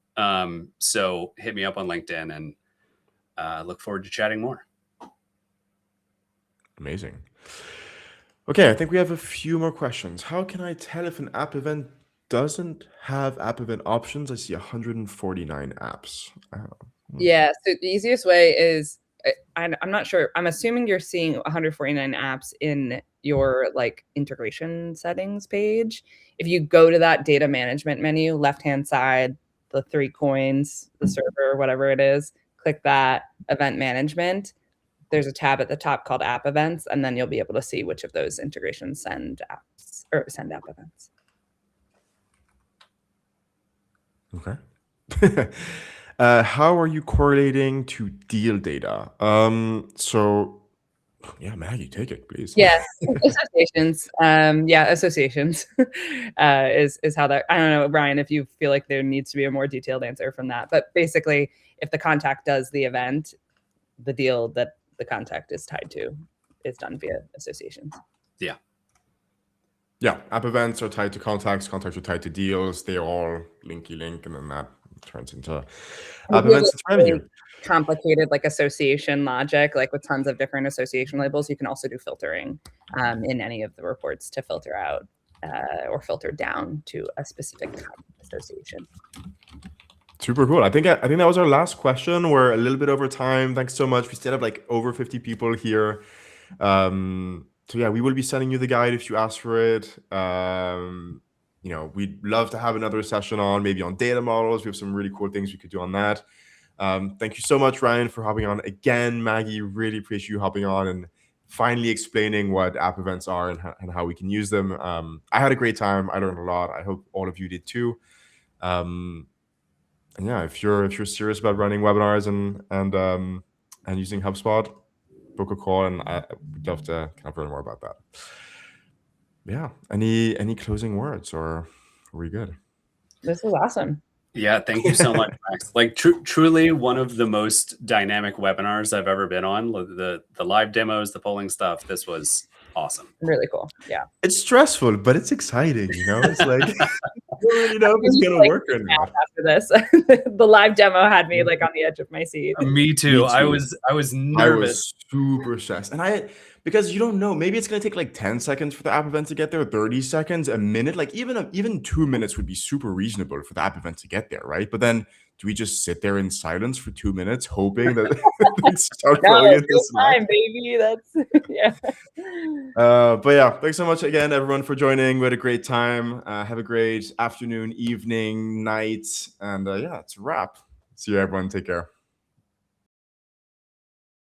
So hit me up on LinkedIn, and look forward to chatting more. Amazing. Okay, I think we have a few more questions. How can I tell if an app event doesn't have app event options? I see 149 apps. Yeah, so the easiest way is, I'm not sure. I'm assuming you're seeing 149 apps in your like integration settings page. If you go to that data management menu, left-hand side, the 3 coins, the server, whatever it is, click that event management. There's a tab at the top called app events, and then you'll be able to see which of those integrations send apps or send app events. Okay. How are you correlating to deal data? So yeah, Maggie, take it, please. Yes, associations. Associations is how that. I don't know, Brian, if you feel like there needs to be a more detailed answer from that. But basically, if the contact does the event, the deal that the contact is tied to is done via associations. Yeah. Yeah, app events are tied to contacts. Contacts are tied to deals. They all linky link, and then that turns into app events to revenue. Complicated like association logic, like with tons of different association labels. You can also do filtering in any of the reports to filter out or filter down to a specific association. Super cool. I think that was our last question. We're a little bit over time. Thanks so much. We still have like over 50 people here. So yeah, we will be sending you the guide if you ask for it. We'd love to have another session on maybe on data models. We have some really cool things we could do on that. Thank you so much, Ryan, for hopping on again. Maggie, really appreciate you hopping on and finally explaining what app events are and how we can use them. I had a great time. I learned a lot. I hope all of you did too. And yeah, if you're serious about running webinars and using HubSpot, book a call, and I would love to kind of learn more about that. Yeah. Any closing words, or are we good? This was awesome. Yeah, thank you so much, Max. Like truly one of the most dynamic webinars I've ever been on. The live demos, the polling stuff. This was awesome. Really cool. Yeah. It's stressful, but it's exciting. It's like you don't really know if it's gonna work or not. After this, the live demo had me like on the edge of my seat. Me too. I was nervous. I was super stressed, and because you don't know, maybe it's gonna take like 10 seconds for the app event to get there, 30 seconds, a minute, like even 2 minutes would be super reasonable for the app event to get there, right? But then do we just sit there in silence for 2 minutes hoping that things start flowing into Slack? Baby, that's yeah. But yeah, thanks so much again, everyone, for joining. We had a great time. Have a great afternoon, evening, night, and yeah, it's a wrap. See you, everyone. Take care.